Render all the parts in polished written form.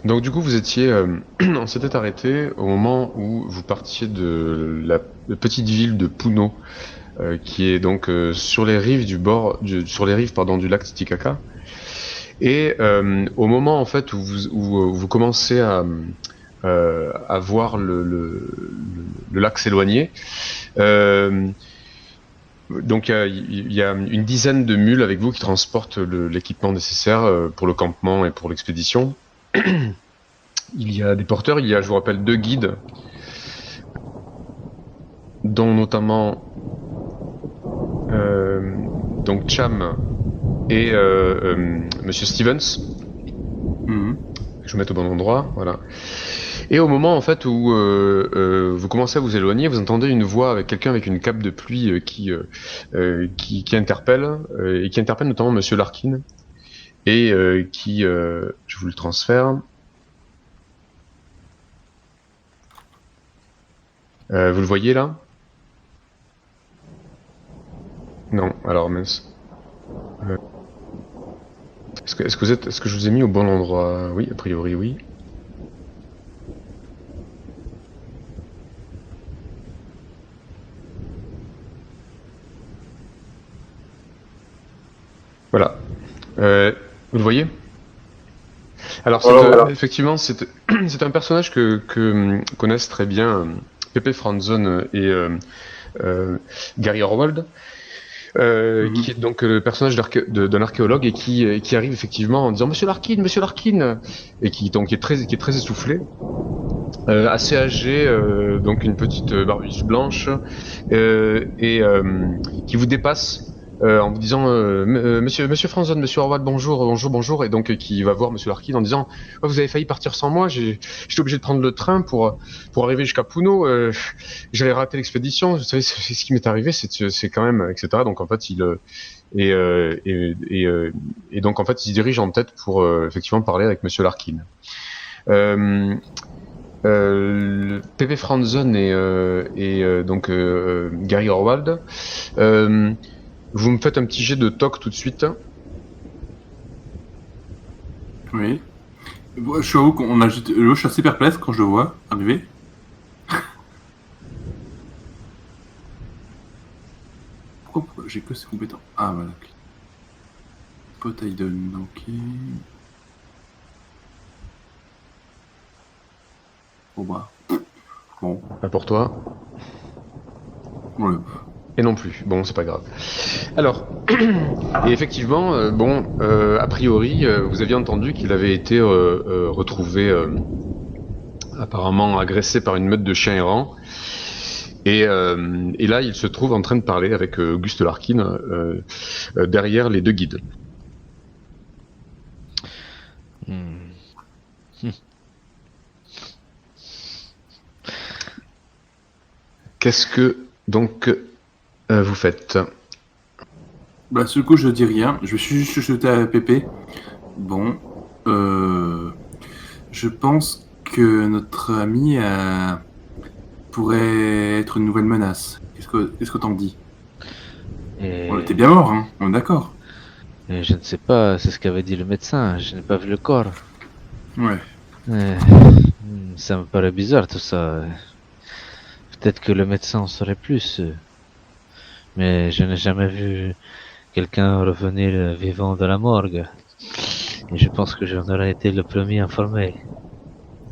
Donc du coup, vous étiez, on s'était arrêté au moment où vous partiez de la petite ville de Puno, qui est donc sur les rives sur les rives pardon du lac Titicaca. Et au moment en fait où vous commencez à voir le lac s'éloigner, euh, donc il y a une dizaine de mules avec vous qui transportent l'équipement nécessaire pour le campement et pour l'expédition. Il y a des porteurs, il y a, je vous rappelle, deux guides, dont notamment donc Cham et Monsieur Stevens. Mhm. Je vous mette au bon endroit, voilà. Et au moment en fait où vous commencez à vous éloigner, vous entendez une voix avec quelqu'un avec une cape de pluie qui interpelle et qui interpelle notamment Monsieur Larkin et je vous le transfère. Vous le voyez là? Non. Alors mince. Euh, est-ce que je vous ai mis au bon endroit? Oui, a priori oui. Voilà. Vous le voyez? Alors Voilà, voilà. effectivement c'est un personnage que connaissent très bien Pepe Franzone et Gary Orwald. Mhm. Qui est donc le personnage d'un archéologue et qui arrive effectivement en disant Monsieur Larkin, et qui est très essoufflé, assez âgé, donc une petite barbiche blanche, et qui vous dépasse en vous disant Monsieur Franzon, Monsieur Orwell, bonjour, et donc qui va voir Monsieur Larkin en disant oh, vous avez failli partir sans moi, j'étais obligé de prendre le train pour arriver jusqu'à Puno, j'allais rater l'expédition, vous savez c'est ce qui m'est arrivé, c'est quand même etc. Donc en fait et, euh, et, et, euh, et donc en fait il se dirige en tête pour effectivement parler avec Monsieur Larkin. Euh, Pepe Franzen et donc Gary Orwald. Euh, Vous me faites un petit jet de toc tout de suite. Oui. Bon, je suis avoue qu'on a jeté... Je suis assez perplexe quand je le vois arriver. Pourquoi j'ai que ces compétences? Ah, voilà. Poseidon, ok. Bon, bah. Bon. Pas pour toi. Voilà. Et non plus. Bon, c'est pas grave. Alors, et effectivement, a priori, vous aviez entendu qu'il avait été retrouvé apparemment agressé par une meute de chiens errants. Et là, il se trouve en train de parler avec Auguste Larkin derrière les deux guides. Hmm. Qu'est-ce que donc vous faites? Bah, ce coup, je dis rien. Je suis juste chuchoté à Pépé. Bon. Euh... Je pense que notre ami pourrait être une nouvelle menace. Qu'est-ce que t'en dis? On était Et, bien mort, hein? On est d'accord. et je ne sais pas, c'est ce qu'avait dit le médecin. Je n'ai pas vu le corps. Ouais. Ça me paraît bizarre tout ça. Peut-être que le médecin en saurait plus. Mais je n'ai jamais vu quelqu'un revenir vivant de la morgue. Et je pense que j'en aurais été le premier informé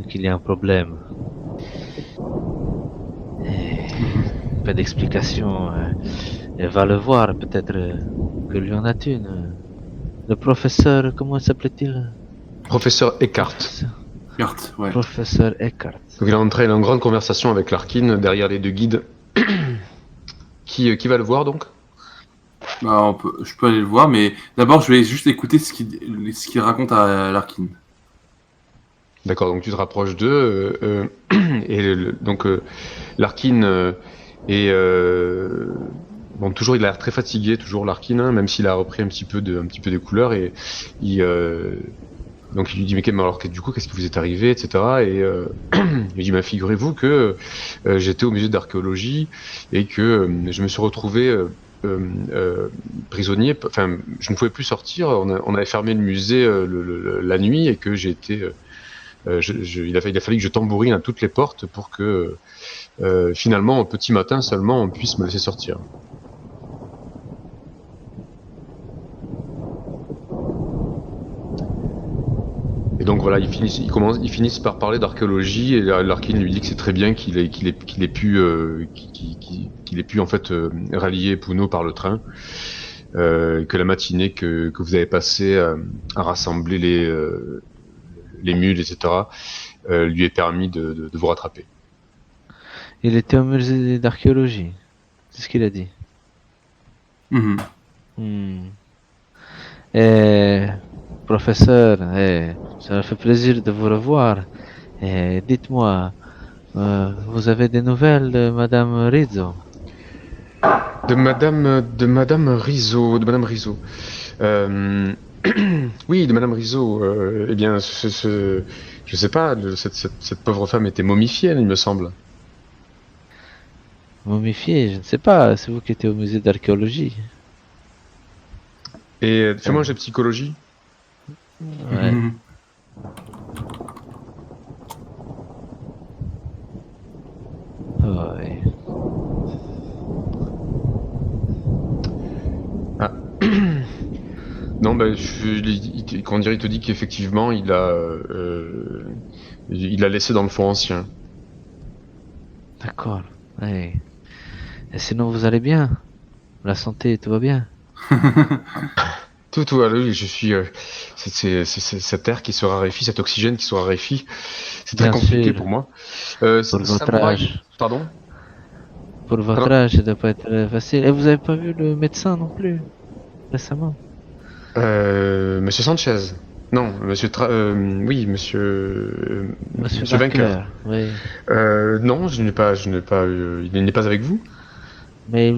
qu'il y a un problème. Et Mhm. pas d'explication. Elle va le voir, peut-être que lui en a une. Le professeur, comment s'appelait-il? Professeur Eckhart. Professeur, Carte, ouais. professeur Eckhart. Donc il est entré en grande conversation avec Larkin derrière les deux guides. Qui va le voir donc? Bah, je peux aller le voir, mais d'abord, je vais juste écouter ce qu'il raconte à Larkin. D'accord, donc tu te rapproches d'eux et donc Larkin est bon toujours il a l'air très fatigué toujours Larkin hein, même s'il a repris un petit peu des couleurs et il donc il lui dit mais alors du coup qu'est-ce qui vous est arrivé etc et il lui dit bah, figurez-vous que j'étais au musée d'archéologie et que je me suis retrouvé prisonnier enfin je ne pouvais plus sortir on avait fermé le musée la nuit et que j'ai été il a fallu que je tambourine à toutes les portes pour que finalement, au petit matin seulement, on puisse me laisser sortir. Et donc voilà, ils finissent par parler d'archéologie et Larkin lui dit que c'est très bien qu'il ait pu en fait rallier Puno par le train, que la matinée que vous avez passée à rassembler les mules, etc., lui ait permis de vous rattraper. Il était au musée d'archéologie. C'est ce qu'il a dit. Mhm. Professeur, ça me fait plaisir de vous revoir. Dites-moi, vous avez des nouvelles de Madame Rizzo? De Madame Rizzo. Euh, oui, de Madame Rizzo. Eh bien, je sais pas, cette pauvre femme était momifiée, il me semble. Momifiée, je ne sais pas. C'est vous qui étiez au musée d'archéologie. Et fais-moi un jet de psychologie. Ouais. Mhm. Oh, ouais. Ah. Non, bah, comment dire, il te dit qu'effectivement, il l'a laissé dans le fond ancien. D'accord. Ouais. Et sinon, vous allez bien? La santé, tout va bien? Tout, oui, je suis. C'est cette air qui se raréfie, cet oxygène qui se raréfie. C'est très Bien compliqué sûr. pour moi. Pour votre Samouraï, âge. pardon? Pour votre Pardon. âge, ça doit pas être facile. Et vous avez pas vu le médecin non plus, récemment? Monsieur Sanchez. Non, oui, Monsieur Monsieur Vainqueur. Barker, oui. Non, je n'ai pas, il n'est pas avec vous. Mais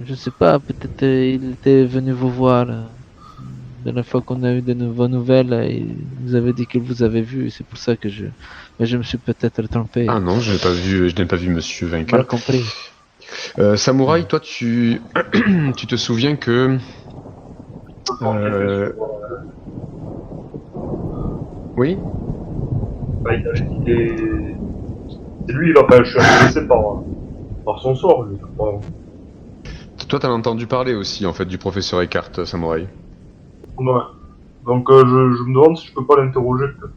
je sais pas, peut-être il était venu vous voir. La dernière fois qu'on a eu de vos nouvelles, il vous avait dit qu'il vous avait vu. C'est pour ça que mais je me suis peut-être trompé. Ah non, je n'ai pas vu Monsieur Mal Vainqueur. compris. Samouraï, toi, tu te souviens que, euh, oui, Bah, il avait dit c'est lui, là, enfin, je suis intéressé par son sort, lui. Enfin, toi, t'as entendu parler aussi, en fait, du professeur Eckhart, Samouraï. ouais. Donc, je me demande si je peux pas l'interroger, peut-être.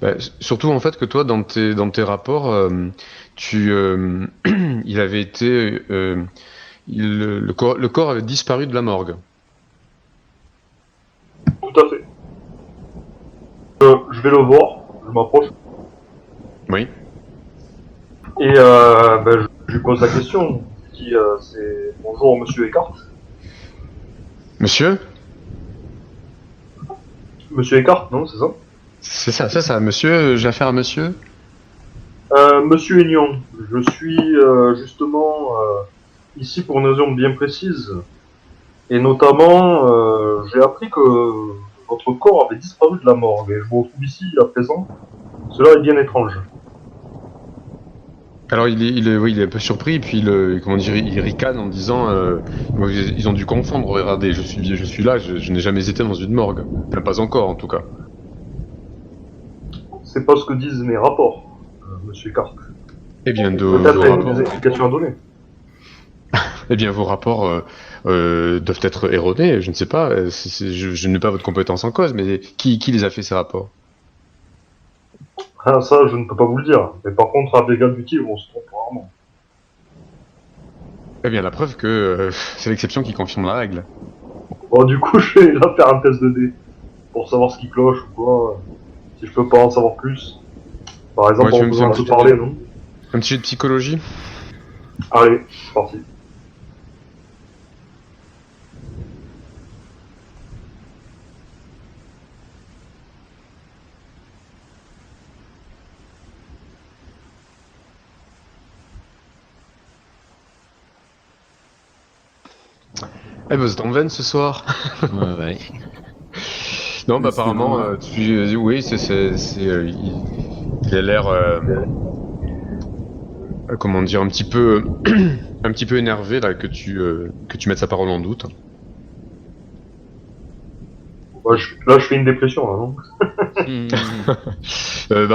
Bah, surtout, en fait, que toi, dans tes rapports, il avait été, le corps avait disparu de la morgue. Tout à fait. Je vais le voir, je m'approche, Oui. et ben, je lui pose la question. Je lui dis, c'est bonjour, monsieur Eckhart. Monsieur? Monsieur Eckhart, non, c'est ça? C'est ça, monsieur, j'ai affaire à monsieur? Monsieur Aignan, je suis justement ici pour une raison bien précise. Et notamment, j'ai appris que votre corps avait disparu de la morgue. Et je vous retrouve ici à présent. Cela est bien étrange. Alors oui, il est un peu surpris, et puis comment dire, il ricane en disant, ils ont dû confondre. Regardez, je suis là, je n'ai jamais été dans une morgue, enfin, pas encore en tout cas. C'est pas ce que disent mes rapports, monsieur Carte. Eh bien, Peut-être qu'il y a des explications à donner. vos rapports doivent être erronés. Je ne sais pas. Je n'ai pas votre compétence en cause, mais qui les a fait ces rapports? Ah, ça, je ne peux pas vous le dire. Mais par contre, à Vega Beauty, on se trompe rarement. Eh bien, la preuve que c'est l'exception qui confirme la règle. Bon, du coup, je vais là faire un test de dés. Pour savoir ce qui cloche ou quoi. Si je peux pas en savoir plus. Par exemple, Ouais, tu on veux me peut faire un un peu petit parler, non? Un petit jet de psychologie? Allez, c'est parti. Eh ben, c'est en veine ce soir. Ouais, ouais. Non, bah C'était apparemment, bon, hein. oui, il a l'air, comment dire, un petit peu, un petit peu énervé là que tu mettes sa parole en doute. Là, je fais une dépression, là, non?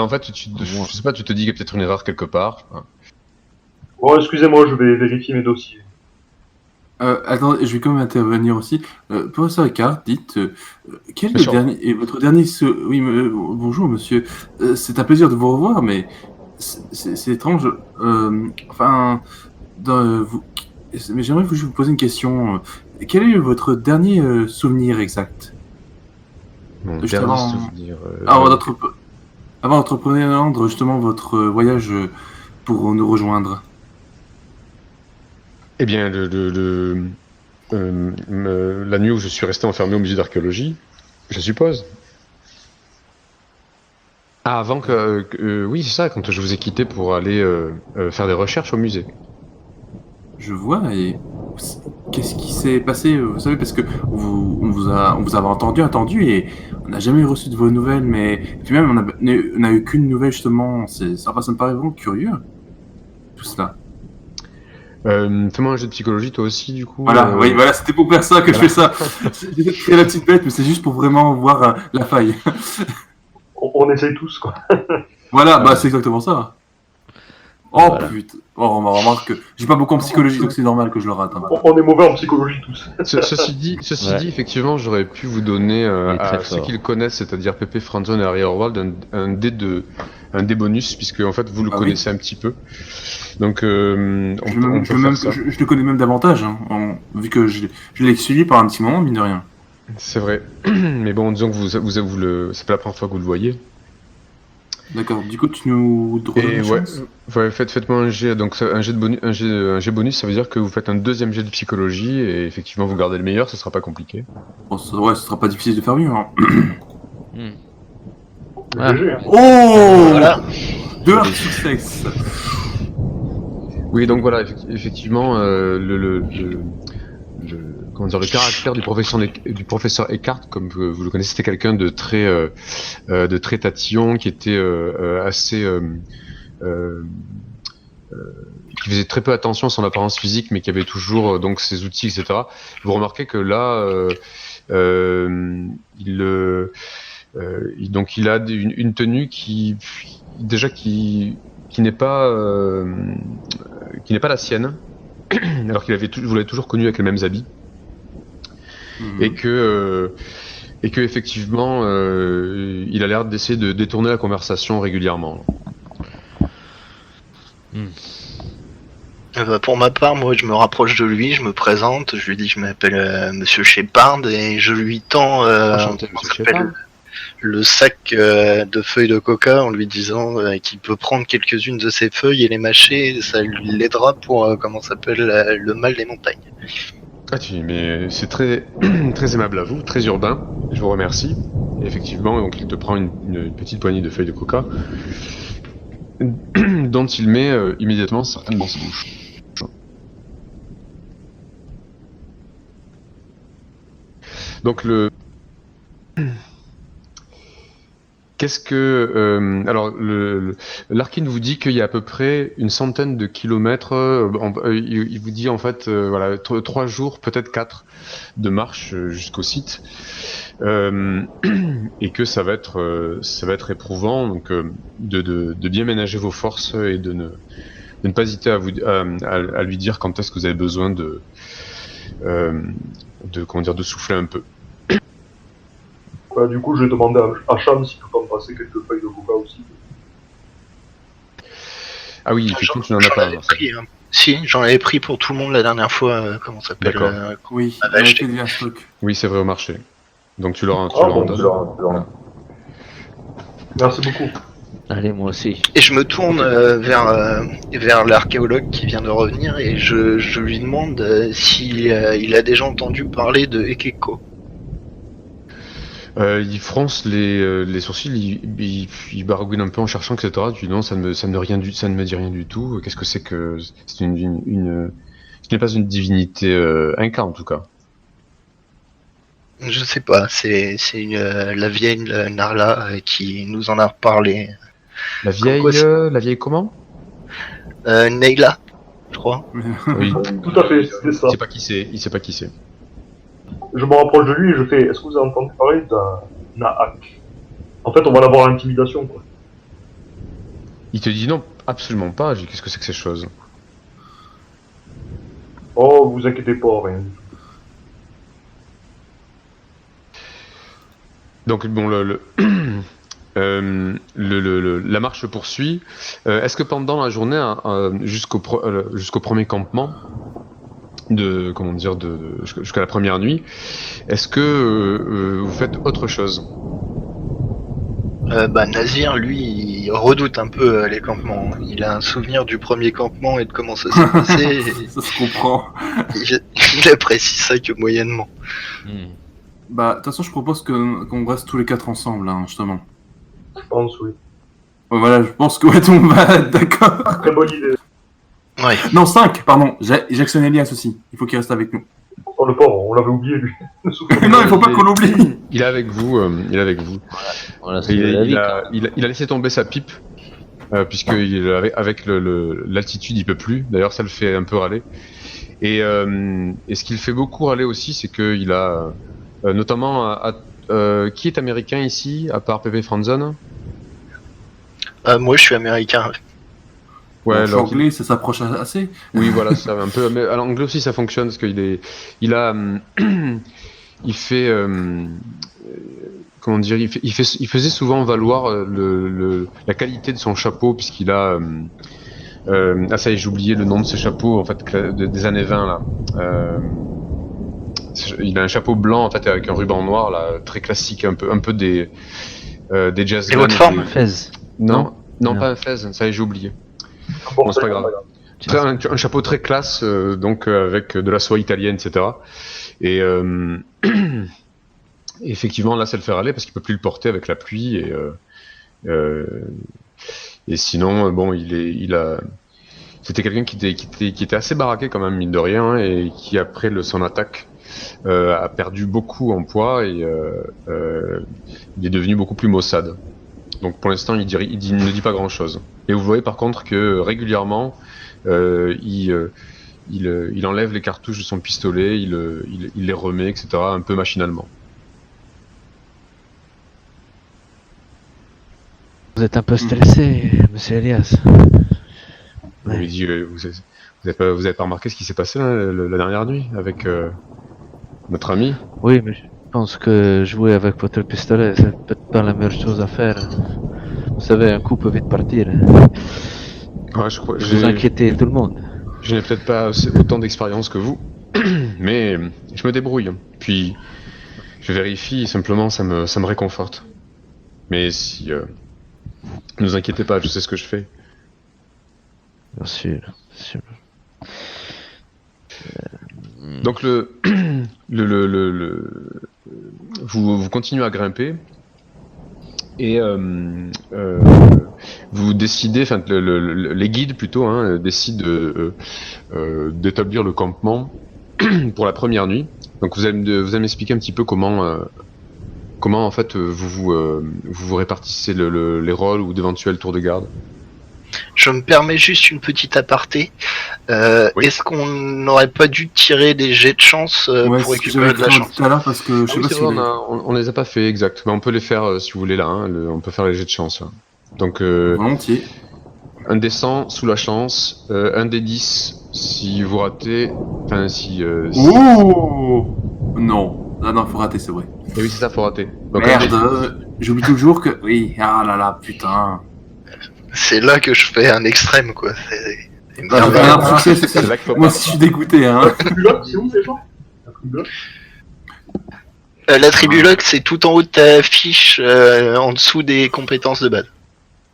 En fait, je sais pas, tu te dis qu'il y a peut-être une erreur quelque part. Bon, excusez-moi, je vais vérifier mes dossiers. Attendez, je vais quand même intervenir aussi. Professeur Eckhart, dites, quel est Bien le sûr. dernier et votre dernier oui, bonjour monsieur. C'est un plaisir de vous revoir, mais c'est étrange. Enfin, mais j'aimerais vous poser une question. Quel est votre dernier souvenir exact? Mon Juste dernier avant- souvenir. Avant d'entreprendre justement votre voyage pour nous rejoindre. Eh bien, la nuit où je suis resté enfermé au musée d'archéologie, je suppose. Ah, avant oui, c'est ça, quand je vous ai quitté pour aller faire des recherches au musée. Je vois, et qu'est-ce qui s'est passé, vous savez, parce que on vous a entendu, et on n'a jamais reçu de vos nouvelles, mais puis même on n'a eu qu'une nouvelle justement, ça me paraît vraiment curieux, tout cela. Fais-moi un jeu de psychologie, toi aussi, du coup. Voilà, oui, voilà, c'était pour faire ça que voilà. je fais ça. J'ai fait la petite bête, mais c'est juste pour vraiment voir la faille. On essaye tous, quoi. Voilà, bah c'est exactement ça. Oh Voilà. putain, oh, on remarque que j'ai pas beaucoup en psychologie, donc c'est normal que je le rate. Hein. On est mauvais en psychologie, tous. Ceci Ouais. dit, effectivement, j'aurais pu vous donner Il est très à ceux fort. qui le connaissent, c'est-à-dire Pepe, Franzone et Harry Orwald, un dé bonus, puisque en fait vous le Ah oui. connaissez un petit peu. Donc on peut faire ça. Je le connais même davantage, hein, vu que je l'ai suivi par un petit moment, mine de rien. C'est vrai. Mais bon, disons que c'est pas la première fois que vous le voyez. D'accord, du coup tu nous redonnes Et une ouais, chance. faites-moi un jet. Donc un jet de bonus, un jet bonus, ça veut dire que vous faites un deuxième jet de psychologie et effectivement vous gardez le meilleur, ce sera pas compliqué. Bon, ouais, ce sera pas difficile de faire mieux. Hein. Ah. GG, hein. Oh Voilà. 2 heures sur 6. Oui, donc voilà, effectivement, comment dire, le caractère du professeur Eckhart, comme vous le connaissez, c'était quelqu'un de très tatillon, qui était assez, qui faisait très peu attention à son apparence physique, mais qui avait toujours donc ses outils, etc. Vous remarquez que là, donc il a une tenue qui n'est pas la sienne, alors vous l'avez toujours connu avec les mêmes habits, et que effectivement il a l'air d'essayer de détourner la conversation régulièrement. Pour ma part, moi, je me rapproche de lui, je me présente, je lui dis que je m'appelle Monsieur Shepard et je lui tends Enchanté, comment Monsieur ça s'appelle, Shepard. le sac de feuilles de coca en lui disant qu'il peut prendre quelques-unes de ces feuilles et les mâcher, ça lui l'aidera pour comment ça s'appelle le mal des montagnes. Ah, mais c'est très très aimable à vous, très urbain. Je vous remercie. Et effectivement, donc il te prend une petite poignée de feuilles de coca, dont il met immédiatement certaines dans sa bouche. Donc qu'est-ce que alors Larkin vous dit qu'il y a à peu près une centaine de kilomètres. Il vous dit en fait voilà 3 jours, peut-être 4 de marche jusqu'au site, et que ça va être éprouvant. Donc de bien ménager vos forces et de ne pas hésiter à lui dire quand est-ce que vous avez besoin de de souffler un peu. Bah, du coup, je vais demander à Cham s'il peut pas me passer quelques feuilles de coca aussi. Ah oui, effectivement, tu n'en as pas. avais pris, hein. Si, j'en avais pris pour tout le monde la dernière fois. Comment ça s'appelle D'accord. Oui, Ah, on a acheté. fait des stock. Oui, c'est vrai au marché. Donc tu leur en Bon, donnes. tu leur- Merci beaucoup. Allez, moi aussi. Et je me tourne vers l'archéologue qui vient de revenir et je lui demande s'il il a déjà entendu parler de Ekeko. Il fronce les sourcils, il baragouine un peu en cherchant, etc. Tu dis non, ça ne me dit rien du tout. Qu'est-ce que c'est que c'est ce n'est pas une divinité inca en tout cas. Je sais pas, c'est la vieille Narla qui nous en a reparlé. La vieille comment? Neila, je crois. Oui. Tout à fait, c'était ça. Il sait pas qui c'est. je me rapproche de lui et je fais, est-ce que vous avez entendu parler d'un Naak? En fait, on va l'avoir à l'intimidation, quoi. Il te dit non, absolument pas. Je dis qu'est-ce que c'est que ces choses? Oh, vous inquiétez pas, rien. Donc bon, la marche se poursuit. Est-ce que pendant la journée, jusqu'au premier campement, comment dire, jusqu'à la première nuit, est-ce que vous faites autre chose? Nazir, lui, il redoute un peu les campements. Il a un souvenir du premier campement et de comment ça s'est passé. Et Ça se comprend. il apprécie ça que moyennement. Bah, de toute façon, je propose qu'on reste tous les 4 ensemble, hein, justement. Je pense, oui. Ouais, voilà, je pense que ouais, tout le monde va être d'accord. Très bonne idée. Ouais. Non, 5, pardon. Jackson Elias aussi. Il faut qu'il reste avec nous. Oh, le pauvre, on l'avait oublié, lui. Non, il faut pas qu'on l'oublie. Il est avec vous. Il est avec vous. On a Et sauvé la vie, quand même. il a laissé tomber sa pipe. Avec l'altitude, il peut plus. D'ailleurs, ça le fait un peu râler. Et ce qui le fait beaucoup râler aussi, c'est qu'il a notamment qui est américain ici, à part Pepe Franzone? Moi, je suis américain. Ouais, Ouais, alors, l'anglais, ça s'approche assez. oui, voilà, ça un peu. Mais à l'anglais aussi, ça fonctionne parce il a, il fait, comment dire, il faisait souvent valoir la qualité de son chapeau puisqu'il a, ça y est, j'ai oublié le nom de ce chapeau en fait des années 20 là. Il a un chapeau blanc en fait avec un ruban noir là, très classique, un peu des jazz Et guns. votre forme? Fez. Non, Non. pas un fez, ça y est, j'ai oublié. Bon, Bon, c'est pas grave. Un chapeau très classe, donc avec de la soie italienne, etc. Et effectivement, là, ça le fait râler parce qu'il peut plus le porter avec la pluie. Et sinon, bon, c'était quelqu'un qui était assez baraqué quand même, mine de rien, hein, et qui après son attaque a perdu beaucoup en poids et il est devenu beaucoup plus maussade. Donc pour l'instant, il ne dit pas grand-chose. Et vous voyez par contre que régulièrement, il enlève les cartouches de son pistolet, il les remet, etc., un peu machinalement. Vous êtes un peu stressé, monsieur Elias. Il lui dit, vous avez pas remarqué ce qui s'est passé là, la dernière nuit avec notre ami? Oui, mais je pense que jouer avec votre pistolet, c'est peut-être pas la meilleure chose à faire. Vous savez, un coup peut vite partir. Ouais, je crois. Vous inquiétez tout le monde. Je n'ai peut-être pas autant d'expérience que vous, mais je me débrouille. Puis je vérifie, simplement, ça me réconforte. Mais si, ne vous inquiétez pas, je sais ce que je fais. Bien sûr, bien sûr. Donc vous continuez à grimper et vous décidez, enfin les guides plutôt, hein, décident d'établir le campement pour la première nuit. Donc vous allez m'expliquer un petit peu comment en fait vous répartissez les rôles ou d'éventuels tours de garde. Je me permets juste une petite aparté. Oui. Est-ce qu'on n'aurait pas dû tirer des jets de chance Ouais, pour c'est ce que j'avais récupérer de la fait chance? tout à l'heure parce que je sais Oui, pas c'est si vrai, vous l'avez. on les a pas fait exact, mais on peut les faire si vous voulez là. Hein, on peut faire les jets de chance. Là. Donc Volontiers. un des 100 sous la chance, un des 10 si vous ratez, enfin si. Ouh Non. Ah non, faut rater, c'est vrai. Et oui, c'est ça, faut rater. Donc, un des 10. Merde, j'oublie toujours que... Oui, ah là là, putain. C'est là que je fais un extrême, quoi. C'est Ah, j'ai merveilleux. fait un succès, c'est C'est ça. là qu'il faut Moi pas. aussi, je suis dégoûté, hein. Tribuloc, c'est où déjà La Tribuloc La tribuloque, c'est tout en haut de ta fiche, en dessous des compétences de base.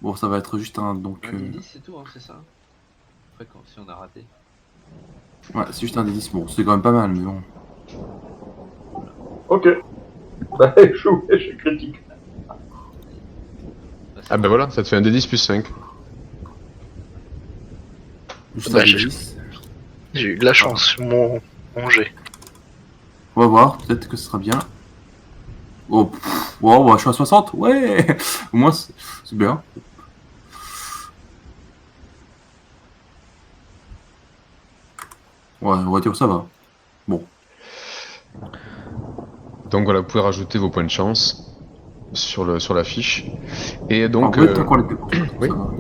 Bon, ça va être juste un... Donc, c'est tout, hein, c'est ça. Après, si on a raté. ouais, c'est juste un des 10. Bon, c'est quand même pas mal, mais bon. Ok. Bah, je critique. Ah ben voilà, ça te fait un des 10 plus 5. Juste Bah, un des j'ai- 10. J'ai eu de la chance sur mon jet. On va voir, peut-être que ce sera bien. Oh, wow, bah, je suis à 60, ouais. Au moins, c'est bien. Ouais, voiture, ça va. Bon. Donc voilà, vous pouvez rajouter vos points de chance sur la fiche. Et donc, en vrai, tant qu'on les dépense, oui. ça va.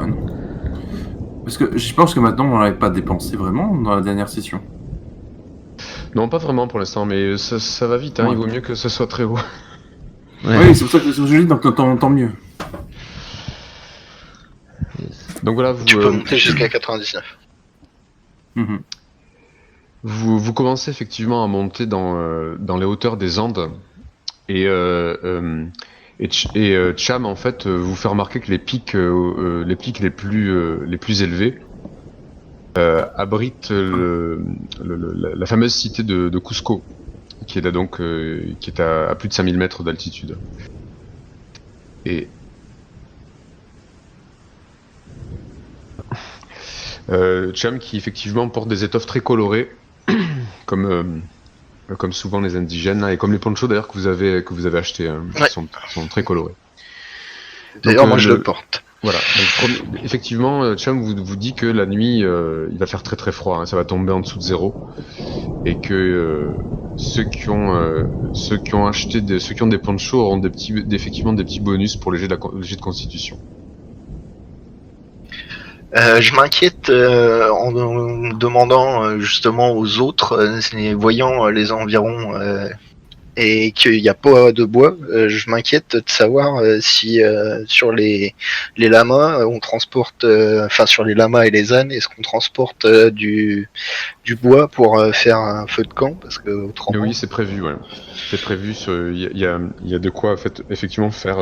Ouais, non. Parce que je pense que maintenant, on l'avait pas dépensé vraiment dans la dernière session. non, pas vraiment pour l'instant, mais ça va vite, hein, Ouais. il vaut mieux que ce soit très haut. Ouais. Oui, c'est pour ça que je dis, donc tant mieux. Donc voilà, Tu peux monter jusqu'à 99. Mhm. vous commencez effectivement à monter dans les hauteurs des Andes. Et Cham, en fait, vous fait remarquer que les pics les plus élevés abritent la fameuse cité de Cusco, qui est là donc qui est à plus de 5000 mètres d'altitude. Et Cham qui effectivement porte des étoffes très colorées, comme souvent les indigènes, hein, et comme les ponchos d'ailleurs que vous avez achetés, hein, Ouais. qui sont très colorés. D'ailleurs, Donc, moi je le porte. Voilà. Donc, effectivement, Cham vous dit que la nuit, il va faire très très froid, hein, ça va tomber en dessous de zéro, et que ceux qui ont acheté ceux qui ont des ponchos auront effectivement des petits bonus pour les le jet de constitution. Je m'inquiète en demandant justement aux autres, voyant les environs et qu'il n'y a pas de bois, je m'inquiète de savoir si sur les lamas, on transporte, enfin sur les lamas et les ânes, est-ce qu'on transporte du bois pour faire un feu de camp, parce que Mais autrement. oui, c'est prévu, ouais. C'est prévu. Il y a de quoi effectivement faire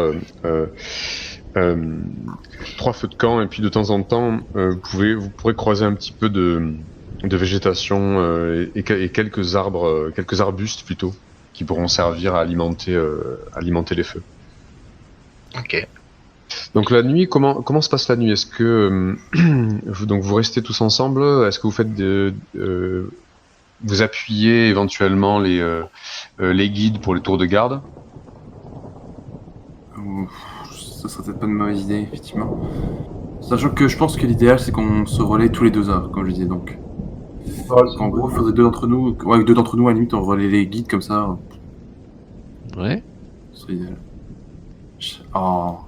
3 feux de camp, et puis de temps en temps, vous pourrez croiser un petit peu de végétation et quelques arbres, quelques arbustes plutôt, qui pourront servir à alimenter les feux. Ok. Donc la nuit, comment se passe la nuit? Est-ce que vous restez tous ensemble? Est-ce que vous faites vous appuyez éventuellement les guides pour les tours de garde? Ouf, ça serait peut-être pas une mauvaise idée, effectivement. Sachant que je pense que l'idéal, c'est qu'on se relaie tous les 2 heures, comme je disais donc. Ouais, c'est En une gros, bonne il faudrait 2 d'entre nous, ouais, avec 2 d'entre nous, à la limite, on relaie les guides comme ça, Ouais. ce serait idéal. Oh.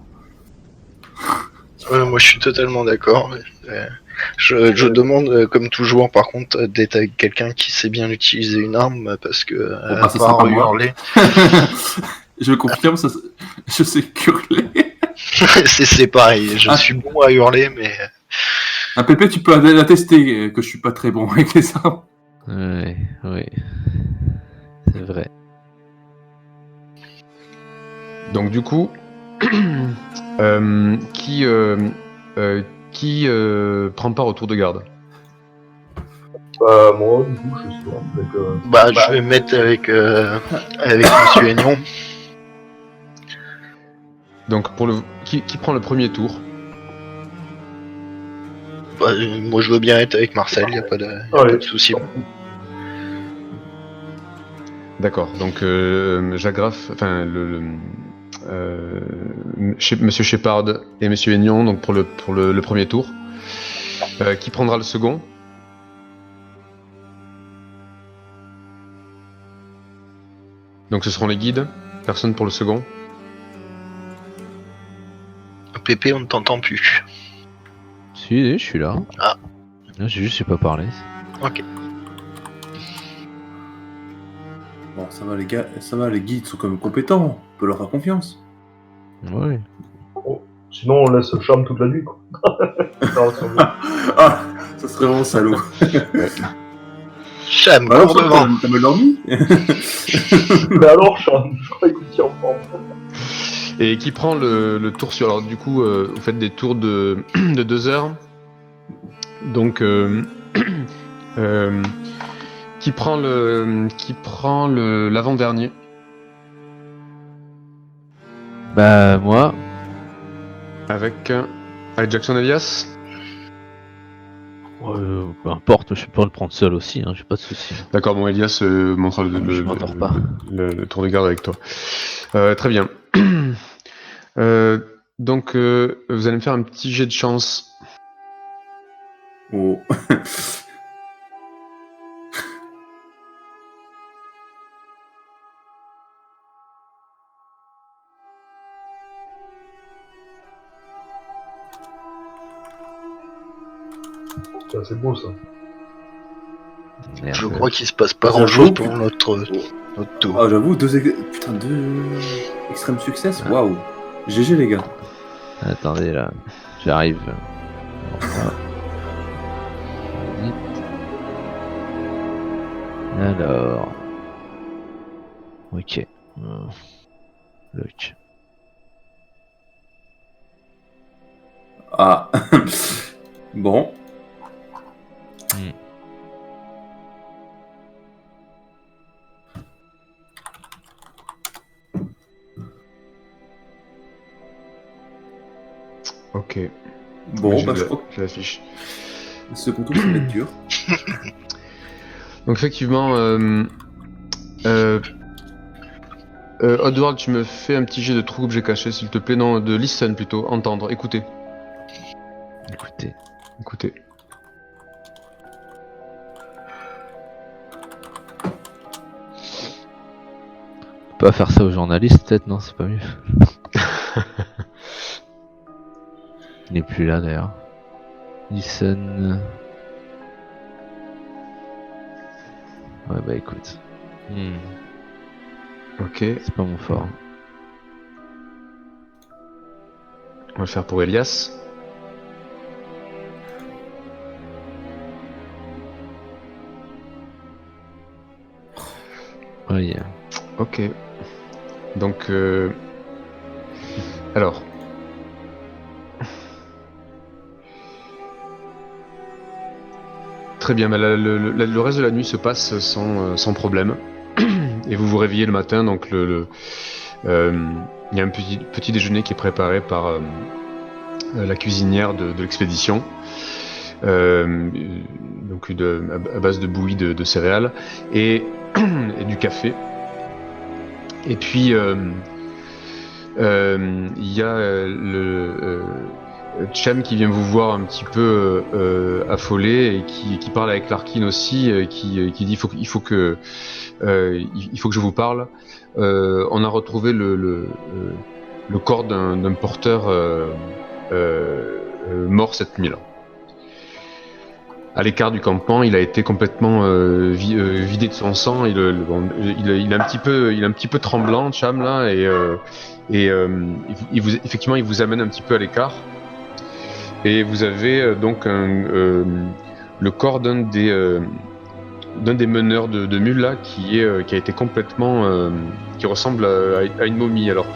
Moi je suis totalement d'accord. Je demande, comme tout joueur par contre, d'être avec quelqu'un qui sait bien utiliser une arme, parce que Bon, à bah, ça sera part pas moi. hurler, Je confirme, je sais hurler. c'est pareil, je suis bon à hurler, mais Un Pépé, tu peux attester que je suis pas très bon avec les armes. Ouais, oui. C'est vrai. Donc du coup, qui prend part au tour de garde? Bah, moi, du coup, je suis sûr. je vais me mettre avec Monsieur Aignon. Donc qui prend le premier tour? Moi je veux bien être avec Marcel, y a pas de souci. D'accord. Donc j'agrafe, enfin Monsieur Shepard et Monsieur Aignon, donc pour le premier tour. Qui prendra le second? Donc ce seront les guides. Personne pour le second. Pépé, on ne t'entend plus. Si, je suis là. Ah. J'ai juste pas parlé. Ok. Bon, ça va les gars, ça va, les guides sont quand même compétents, on peut leur faire confiance. Ouais. Sinon, on laisse Cham toute la nuit, quoi. Non, c'est vrai. Ah, ça serait vraiment salaud. Cham, Bah alors, cours devant. t'as mal dormi? Mais alors, Cham, je croyais que vous étiez en forme. Et qui prend le tour sur... Alors du coup, vous faites des tours de 2 heures. Donc, qui prend l'avant-dernier? Bah, moi. Avec Jackson Elias? Peu importe, je peux le prendre seul aussi, hein, j'ai pas de soucis. D'accord, bon, Elias montre Je m'endors pas. le tour de garde avec toi. Très bien. Donc, vous allez me faire un petit jet de chance. C'est assez beau ça. Merde. Je crois qu'il se passe pas Ah, grand chose j'avoue. pour notre tour. Ah, j'avoue, deux extrêmes succès. Waouh. GG, les gars. Attendez là, j'arrive. Voilà. Vite. Alors. Ok. Look. Ah. Bon. Ok. Bon, J'ai bah, la- je crois que j'ai l'affiche. le second tour, ça va être dur. Donc effectivement, Oddworld, tu me fais un petit jet de trouble, j'ai caché, s'il te plaît. Non, de listen plutôt, entendre, écouter. Écoutez. Écoutez. On peut pas faire ça aux journalistes, peut-être, non? C'est pas mieux. Il n'est plus là d'ailleurs. Listen. Ouais, bah écoute. Ok, C'est pas mon fort. on va le faire pour Elias. Oui. Ok. Donc, alors. Très bien, bah, le reste de la nuit se passe sans problème. Et vous vous réveillez le matin, donc il y a un petit déjeuner qui est préparé par la cuisinière de l'expédition. Donc à base de bouillie de céréales et du café. Et puis il y a Chem qui vient vous voir un petit peu affolé et qui parle avec Larkin aussi, qui dit il faut que je vous parle. On a retrouvé le corps d'un porteur mort cette nuit-là. À l'écart du campement, il a été complètement vidé de son sang. Il est un petit peu tremblant, Cham là, et effectivement, il vous amène un petit peu à l'écart. Et vous avez donc le corps d'un des meneurs de mules là, qui a été complètement, qui ressemble à une momie. Alors,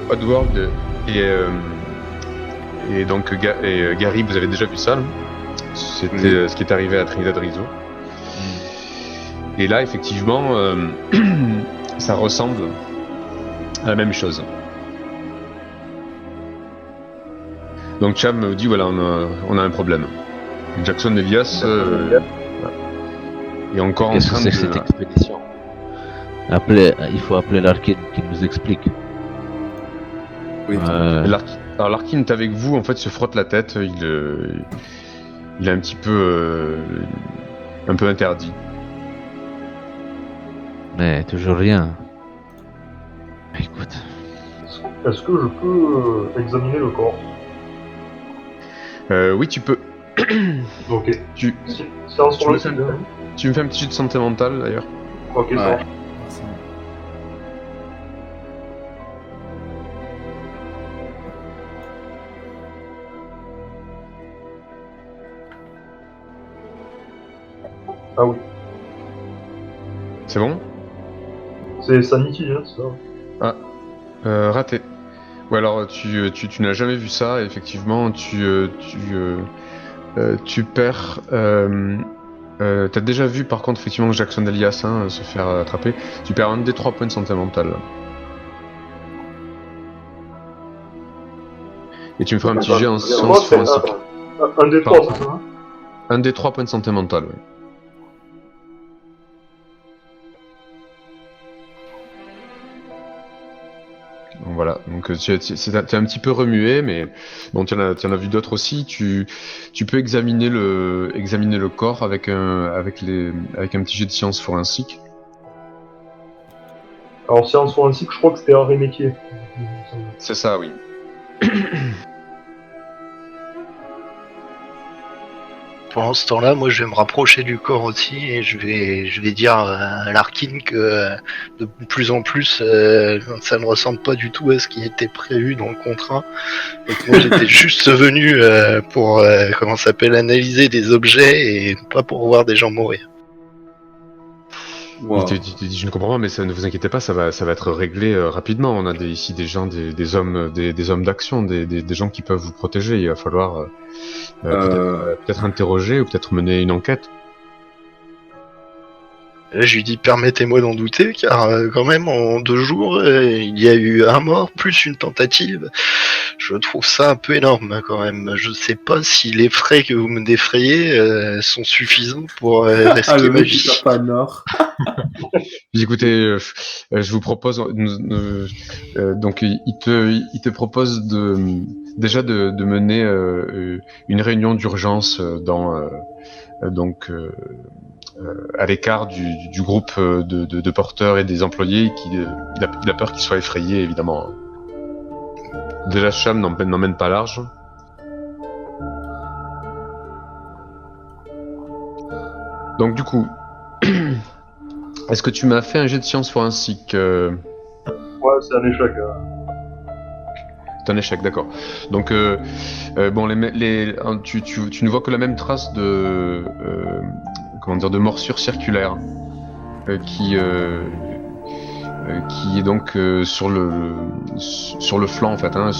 Oddworld et donc Gary, vous avez déjà vu ça. Là. C'était ce qui est arrivé à Trinidad Rizzo. Et là, effectivement, ça ressemble à la même chose. Donc Cham me dit voilà, on a un problème. Jackson Elias est encore en Qu'est-ce que train c'est que cette expédition? Il faut appeler Larkin qui nous explique. Oui. Alors Larkin est avec vous, en fait, se frotte la tête. Il est un petit peu interdit. Mais toujours rien. Écoute. Est-ce que je peux examiner le corps? Oui, tu peux. Ok. Tu Séance me fais forensique, hein. tu me fais un petit jeu de santé mentale d'ailleurs. Ok, ça Ouais. marche. Ah oui. C'est bon? C'est Sanity, hein, c'est ça. Raté. Ou alors tu n'as jamais vu ça, et effectivement tu perds. T'as déjà vu par contre effectivement Jackson Elias se faire attraper. Tu perds un des 3 points de santé mentale. Et tu me feras un petit jet en C'est sciences quoi, c'est forensiques. un des Pardon. 3, c'est ça, hein? Un des 3 points de santé mentale, ouais. Donc voilà, donc t'es un petit peu remué, mais bon, tu en as vu d'autres aussi. Tu peux examiner le corps avec un petit jet de sciences forensiques. Alors, séance forensique, je crois que c'était arrêt métier. C'est ça, oui. pendant ce temps-là, moi je vais me rapprocher du corps aussi et je vais dire à Larkin que de plus en plus ça ne ressemble pas du tout à ce qui était prévu dans le contrat. Et que moi j'étais juste venu pour comment ça s'appelle, analyser des objets et pas pour voir des gens mourir. Wow. Il te dit, je ne comprends pas, mais ça, ne vous inquiétez pas, ça va être réglé rapidement. On a ici des gens, des hommes, des hommes d'action, des gens qui peuvent vous protéger. Il va falloir peut-être interroger ou peut-être mener une enquête. Là, je lui dis permettez-moi d'en douter, car quand même en 2 jours, il y a eu un mort plus une tentative. Je trouve ça un peu énorme quand même. Je sais pas si les frais que vous me défrayez sont suffisants pour risquer le ma mec qui vie. perd pas nord. Écoutez, je vous propose, donc il te propose déjà de mener une réunion d'urgence à l'écart du groupe de porteurs et des employés. Il a peur qu'ils soient effrayés, évidemment. Déjà, Cham n'emmène pas large. Donc du coup, est-ce que tu m'as fait un jet de science forensique Ouais, c'est un échec. C'est un échec, d'accord. Donc, bon, tu ne vois que la même trace de morsure circulaire qui est donc sur le flanc en fait, hein,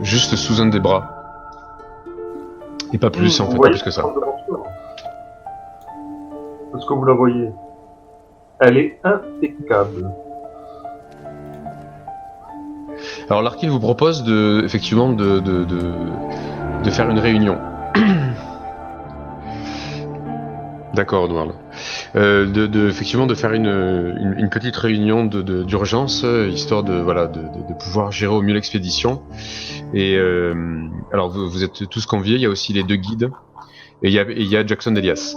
juste sous un des bras. Et pas plus, en fait, pas plus que ça. Est-ce que vous la voyez? Elle est impeccable. Alors Larkin vous propose effectivement de faire une réunion. D'accord, Edward. Effectivement de faire une petite réunion d'urgence, histoire de pouvoir gérer au mieux l'expédition. Et alors vous êtes tous conviés, il y a aussi les 2 guides, et il y a Jackson Elias.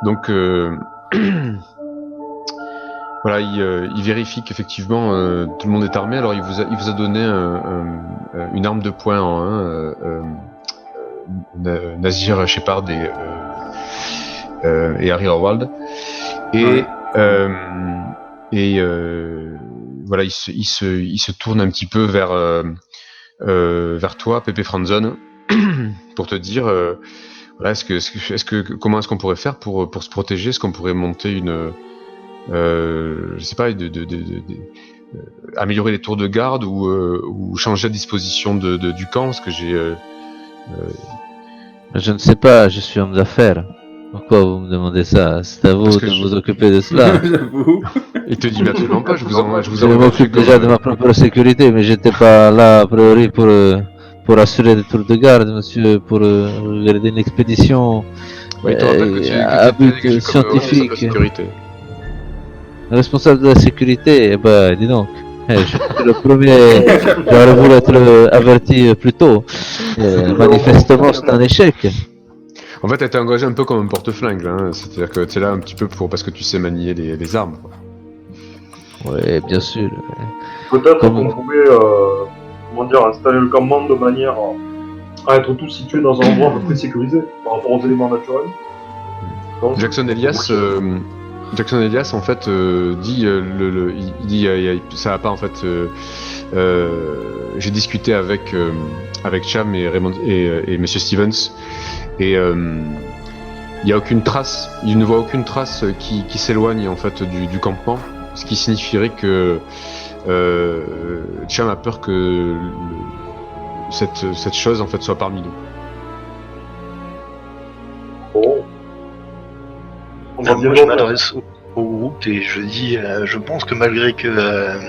Donc voilà, il vérifie qu'effectivement tout le monde est armé. Alors il vous a donné une arme de poing en 1, Nazir Shepard et Harry Horvath. Et voilà, il se tourne un petit peu vers toi, Pepe Franzon, pour te dire voilà, comment est-ce qu'on pourrait faire pour se protéger? Est-ce qu'on pourrait monter je sais pas, améliorer les tours de garde ou changer la disposition du camp, parce que Je ne sais pas, je suis homme d'affaires. Pourquoi vous me demandez ça? C'est à vous de vous occuper de cela. J'avoue. Il te dit mais absolument pas, je Je m'occupe déjà de ma propre sécurité, mais j'étais pas là a priori pour assurer des tours de garde, monsieur, pour regarder une expédition à but scientifique. Responsable de la sécurité, eh ben, dis donc, je suis le premier, j'aurais voulu être averti plus tôt. Manifestement, c'est un échec. En fait, elle t'a engagé un peu comme un porte-flingue, hein. C'est-à-dire que tu es là un petit peu parce que tu sais manier les armes. Oui, bien sûr. Peut-être qu'on pouvait installer le campement de manière à être tous situés dans un endroit à peu près sécurisé par rapport aux éléments naturels. Donc, Jackson Elias en fait dit il dit ça va pas en fait. J'ai discuté avec Cham et Raymond et Monsieur Stevens et il y a aucune trace, il ne voit aucune trace qui s'éloigne en fait du campement, ce qui signifierait que Cham a peur que cette chose en fait soit parmi nous. bon. On va bien Moi, je m'adresse au groupe et je dis, je pense que malgré que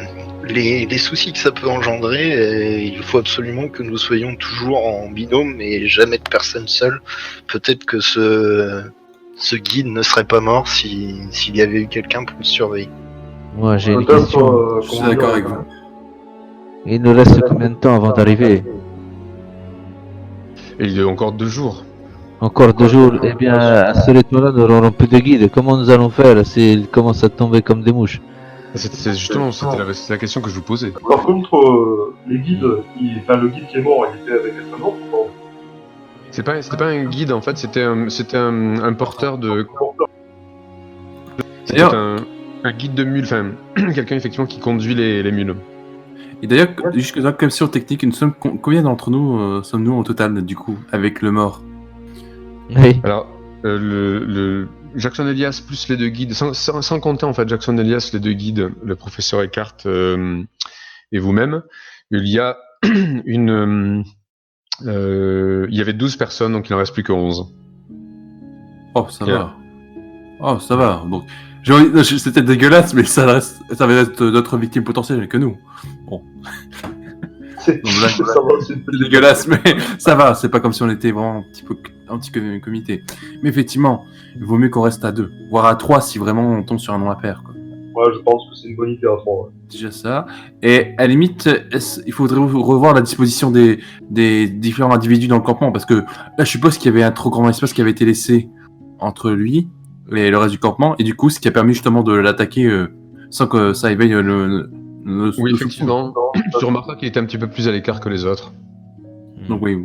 les soucis que ça peut engendrer, il faut absolument que nous soyons toujours en binôme et jamais de personne seule. Peut-être que ce guide ne serait pas mort s'il y avait eu quelqu'un pour le surveiller. Moi, j'ai une peut-être, question. Je suis d'accord avec vous. Il nous reste combien de temps avant d'arriver? Et il y a encore 2 jours. Encore 2 jours. Eh bien, à ce rythme-là, nous n'aurons plus de guide. Comment nous allons faire s'ils commencent à tomber comme des mouches? C'était justement la question que je vous posais. Par contre, les guides, le guide qui est mort, il était avec quelqu'un d'autre ou pas? C'était pas un guide en fait, c'était un porteur de. C'était D'ailleurs, un guide de mule, enfin quelqu'un effectivement qui conduit les mules. et d'ailleurs, juste comme question technique, combien d'entre nous sommes-nous au total, du coup, avec le mort? Oui. Alors le Jackson Elias plus les deux guides, sans compter en fait Jackson Elias, les deux guides, le professeur Eckhart et vous-même, il y a il y avait 12 personnes, donc il n'en reste plus que 11. Oh, ça Yeah. va. Oh, ça va. Donc, c'était dégueulasse, mais ça va être d'autres victimes potentielles que nous. Bon, C'est Donc là, ça va, c'est une c'est petite- dégueulasse, mais ça va. C'est pas comme si on était vraiment un petit comité. Mais effectivement, il vaut mieux qu'on reste à 2, voire à 3 si vraiment on tombe sur un nom impair, quoi. Ouais, je pense que c'est une bonne idée à 3. Ouais. Déjà ça. Et à la limite, il faudrait revoir la disposition des différents individus dans le campement, parce que là, je suppose qu'il y avait un trop grand espace qui avait été laissé entre lui et le reste du campement, et du coup, ce qui a permis justement de l'attaquer sans que ça éveille Oui, soupçon. effectivement. Tu remarqueras qu'il était un petit peu plus à l'écart que les autres. Donc oui.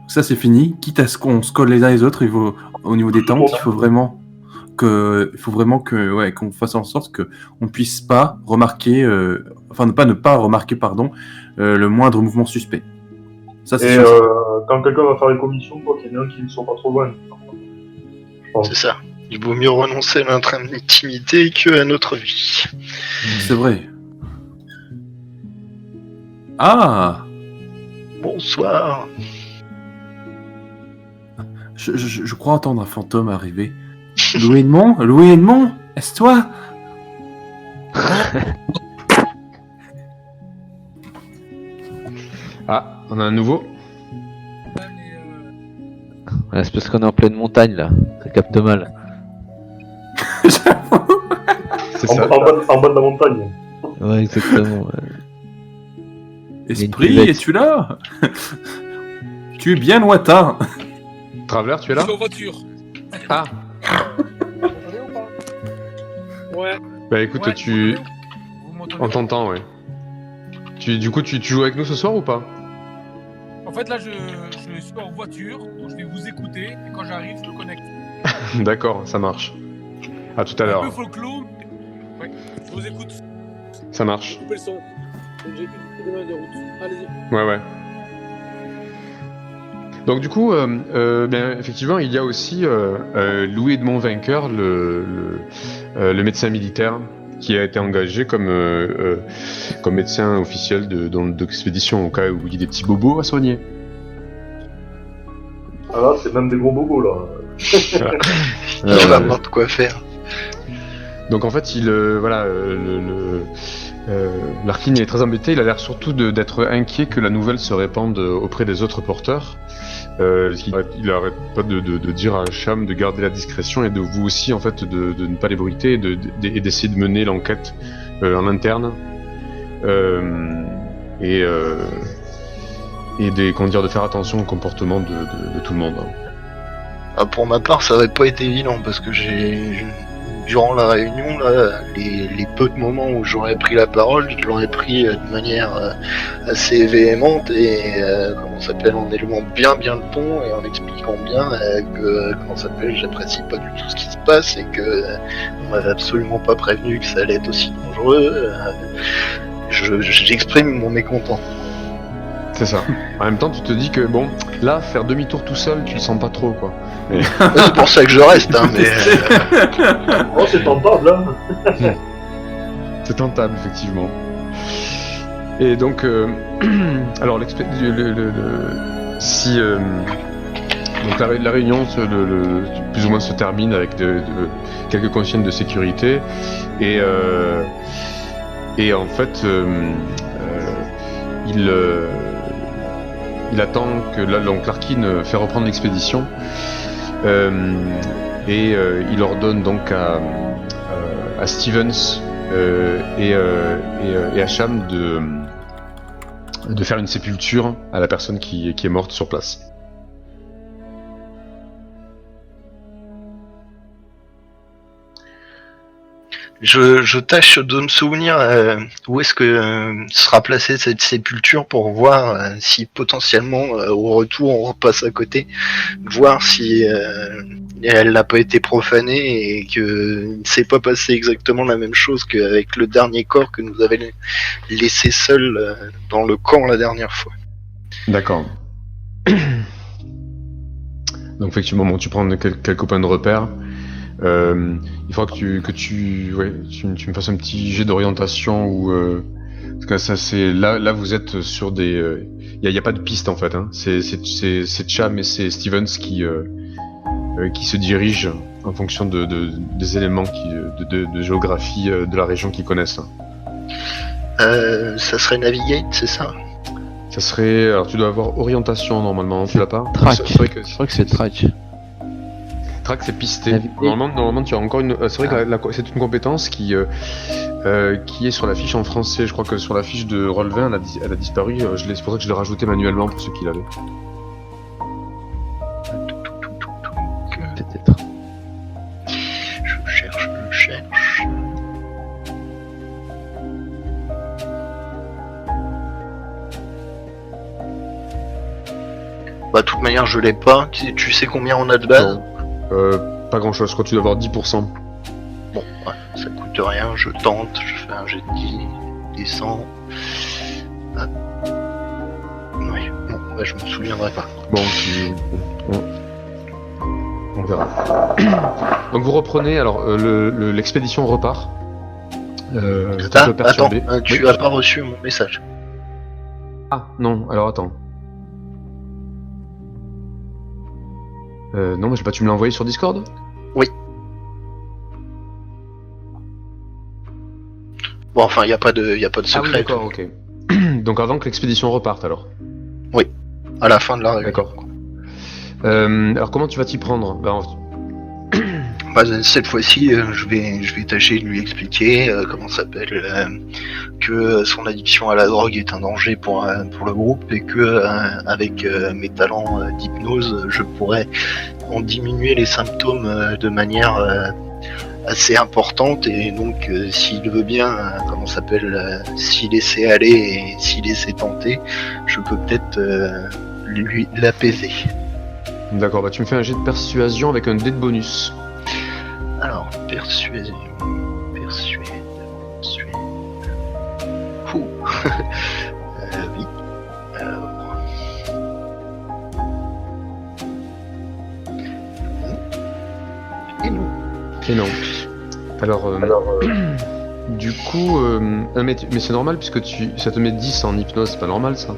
Ça, c'est fini. Quitte à ce qu'on se colle les uns les autres, au niveau des tentes, il faut vraiment qu'on fasse en sorte que on puisse pas remarquer, ne pas remarquer, pardon, le moindre mouvement suspect. Ça, c'est Et sûr. quand quelqu'un va faire les commissions, quoi, qu'il y en ait un qui ne soit pas trop loin. Je pense. C'est ça. Il vaut mieux renoncer à notre intimité qu'à notre vie. C'est vrai. Ah, Bonsoir. je crois entendre un fantôme arriver. Louis Edmond, est-ce toi? Ah, on a un nouveau. Ouais, c'est parce qu'on est en pleine montagne là. Ça capte mal. C'est En, ça. en bas de la montagne. Ouais, exactement. ouais. Esprit, cuvette. es-tu là? Tu es bien lointain. Traveler, tu es là? Je suis en voiture. Ah, Ouais. bah écoute, Ouais, tu. vous m'entendez On t'entend, ouais. Du coup, tu joues avec nous ce soir ou pas? En fait, là, je suis en voiture, donc je vais vous écouter, et quand j'arrive, je me connecte. D'accord, ça marche. À tout à Un l'heure. peu folklore. Ouais, je vous écoute. Ça marche. Coupez le son. J'ai une heure de route. Allez-y. Ouais, ouais. Donc du coup, bien, effectivement, il y a aussi Louis Edmond Vainqueur, le médecin militaire, qui a été engagé comme médecin officiel d'expédition au cas où il y a des petits bobos à soigner. Ah là, c'est même des gros bobos, là. Il va avoir de quoi faire. Donc en fait, Larkin est très embêté, il a l'air surtout d'être inquiet que la nouvelle se répande auprès des autres porteurs. Il arrête pas de dire à Cham de garder la discrétion et de vous aussi en fait de ne pas l'ébruiter et d'essayer de mener l'enquête en interne et de faire attention au comportement de tout le monde. Ah, pour ma part, ça aurait pas été évident parce que durant la réunion, là, les peu de moments où j'aurais pris la parole, je l'aurais pris de manière assez véhémente et en élevant bien le ton et en expliquant bien que j'apprécie pas du tout ce qui se passe et que on m'avait absolument pas prévenu que ça allait être aussi dangereux. J'exprime mon mécontent. C'est ça. En même temps, tu te dis que bon, là, faire demi-tour tout seul, tu le sens pas trop, quoi. C'est pour ça que je reste, hein, mais Oh, c'est tentable, hein. C'est tentable, effectivement. Et donc, alors, si donc la réunion plus ou moins se termine avec quelques consignes de sécurité et en fait, il attend que donc Larkin fait reprendre l'expédition et il ordonne donc à Stevens et à Cham de faire une sépulture à la personne qui est morte sur place. Je tâche de me souvenir où est-ce que sera placée cette sépulture pour voir si potentiellement au retour on repasse à côté, voir si elle n'a pas été profanée et que ne s'est pas passé exactement la même chose qu'avec le dernier corps que nous avait laissé seul dans le camp la dernière fois. D'accord. Donc effectivement, bon, tu prends quelques points de repère. Il faudra que tu me fasses un petit jet d'orientation ou parce que ça c'est là vous êtes sur des y a pas de piste en fait hein. C'est Cham et c'est Stevens qui se dirigent en fonction des éléments de géographie de la région qu'ils connaissent. Ça serait Navigate, c'est ça? Ça serait alors tu dois avoir orientation normalement, tu l'as pas? Track. C'est vrai que Je crois que c'est track. Track, c'est pisté. Navigate. Normalement, tu as encore une. C'est vrai que c'est une compétence qui est sur la fiche en français. Je crois que sur la fiche de Roll20, elle a disparu. C'est pour ça que je l'ai rajouté manuellement pour ceux qui l'avaient. Peut-être. Je cherche. Bah, de toute manière, je l'ai pas. Tu sais combien on a de base? Pas grand chose. Je crois que tu dois avoir 10%. Bon, ouais, ça coûte rien. Je tente. Je fais un jet de 10, descends. Ah. Oui, bon, bah, je me souviendrai pas. Bon, on verra. Donc vous reprenez. Alors l'expédition repart. Vous êtes un peu Attends, perturbé. tu Oui. as pas reçu mon message. Ah non. Alors attends. Non, mais je sais pas. Tu me l'as envoyé sur Discord? Bon, enfin, y a pas de Ah oui, secret. d'accord. Ok. Donc avant que l'expédition reparte alors. À la fin de la réunion. D'accord. Alors comment tu vas t'y prendre? Bah, cette fois-ci, je vais tâcher de lui expliquer comment ça s'appelle, que son addiction à la drogue est un danger pour le groupe et que avec mes talents d'hypnose, je pourrais en diminuer les symptômes de manière assez importante et donc s'il veut bien, comment ça s'appelle, s'y laisser aller et s'y laisser tenter, je peux peut-être lui l'apaiser. D'accord, bah tu me fais un jet de persuasion avec un dé de bonus. Alors, persuader. Ouh. Oui. Et non. Et non. Alors, du coup, mais c'est normal puisque ça te met 10 en hypnose, c'est pas normal ça?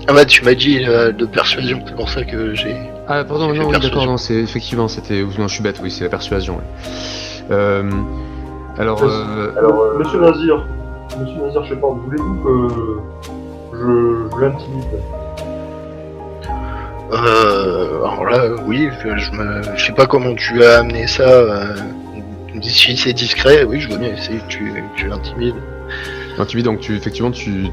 Ah bah tu m'as dit de persuasion, c'est pour ça que j'ai... Ah pardon, J'ai non, fait oui, d'accord, persuasion. non, c'est effectivement, non, je suis bête, oui, c'est la persuasion. Ouais. Alors, Monsieur Nazir, je sais pas, voulez-vous que je l'intimide? Alors là, oui, je sais pas comment tu as amené ça. Si c'est discret, oui, je veux bien essayer que tu l'intimides. donc effectivement, tu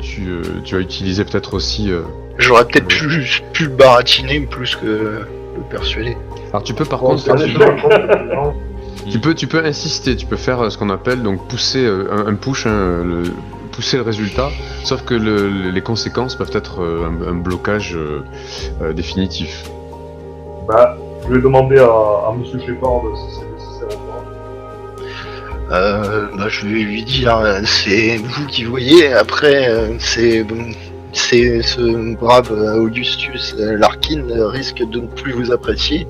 vas utiliser peut-être aussi. J'aurais peut-être pu le baratiner plus que le persuader. Alors tu peux par Bon, contre, c'est un échec. tu peux insister, tu peux faire ce qu'on appelle donc pousser un push, pousser le résultat, sauf que les conséquences peuvent être un blocage définitif. Bah, je vais demander à Monsieur Shepard si c'est nécessaire ou pas. Bah, je vais lui dire, c'est vous qui voyez. Après, c'est ce brave Augustus Larkin risque de ne plus vous apprécier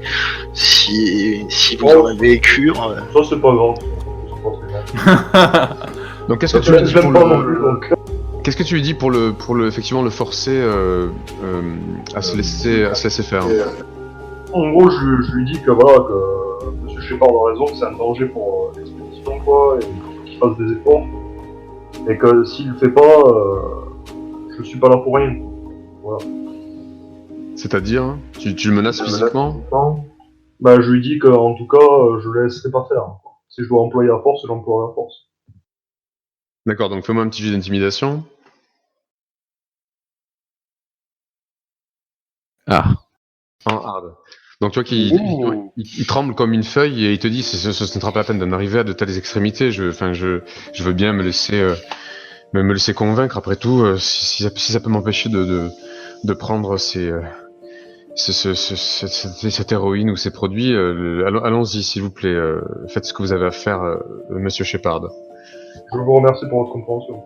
si vous en avez cure. Ça, c'est pas grave. C'est pas très grave. Donc qu'est-ce que Je tu lui dis l'aime pour pas non plus, donc. qu'est-ce que tu lui dis pour effectivement le forcer à se laisser faire? En gros, je lui dis que voilà, que Monsieur Shepard a raison, que c'est un danger pour l'expédition, quoi, et qu'il fasse des efforts. Et que s'il le fait pas, je suis pas là pour rien. Voilà. C'est-à-dire, tu le menaces physiquement? Bah, je lui dis qu'en tout cas, je le laisserai pas faire. Quoi. Si je dois employer la force, j'emploierai la force. D'accord, donc fais-moi un petit jet d'intimidation. Ah. En hard. Donc tu vois qu'il Ouh. il tremble comme une feuille et il te dit ce ne sera pas la peine d'en arriver à de telles extrémités. Je veux bien me laisser me laisser convaincre. Après tout, si ça peut m'empêcher de prendre cette héroïne ou ces produits, allons-y s'il vous plaît. Faites ce que vous avez à faire, Monsieur Shepard. Je vous remercie pour votre compréhension.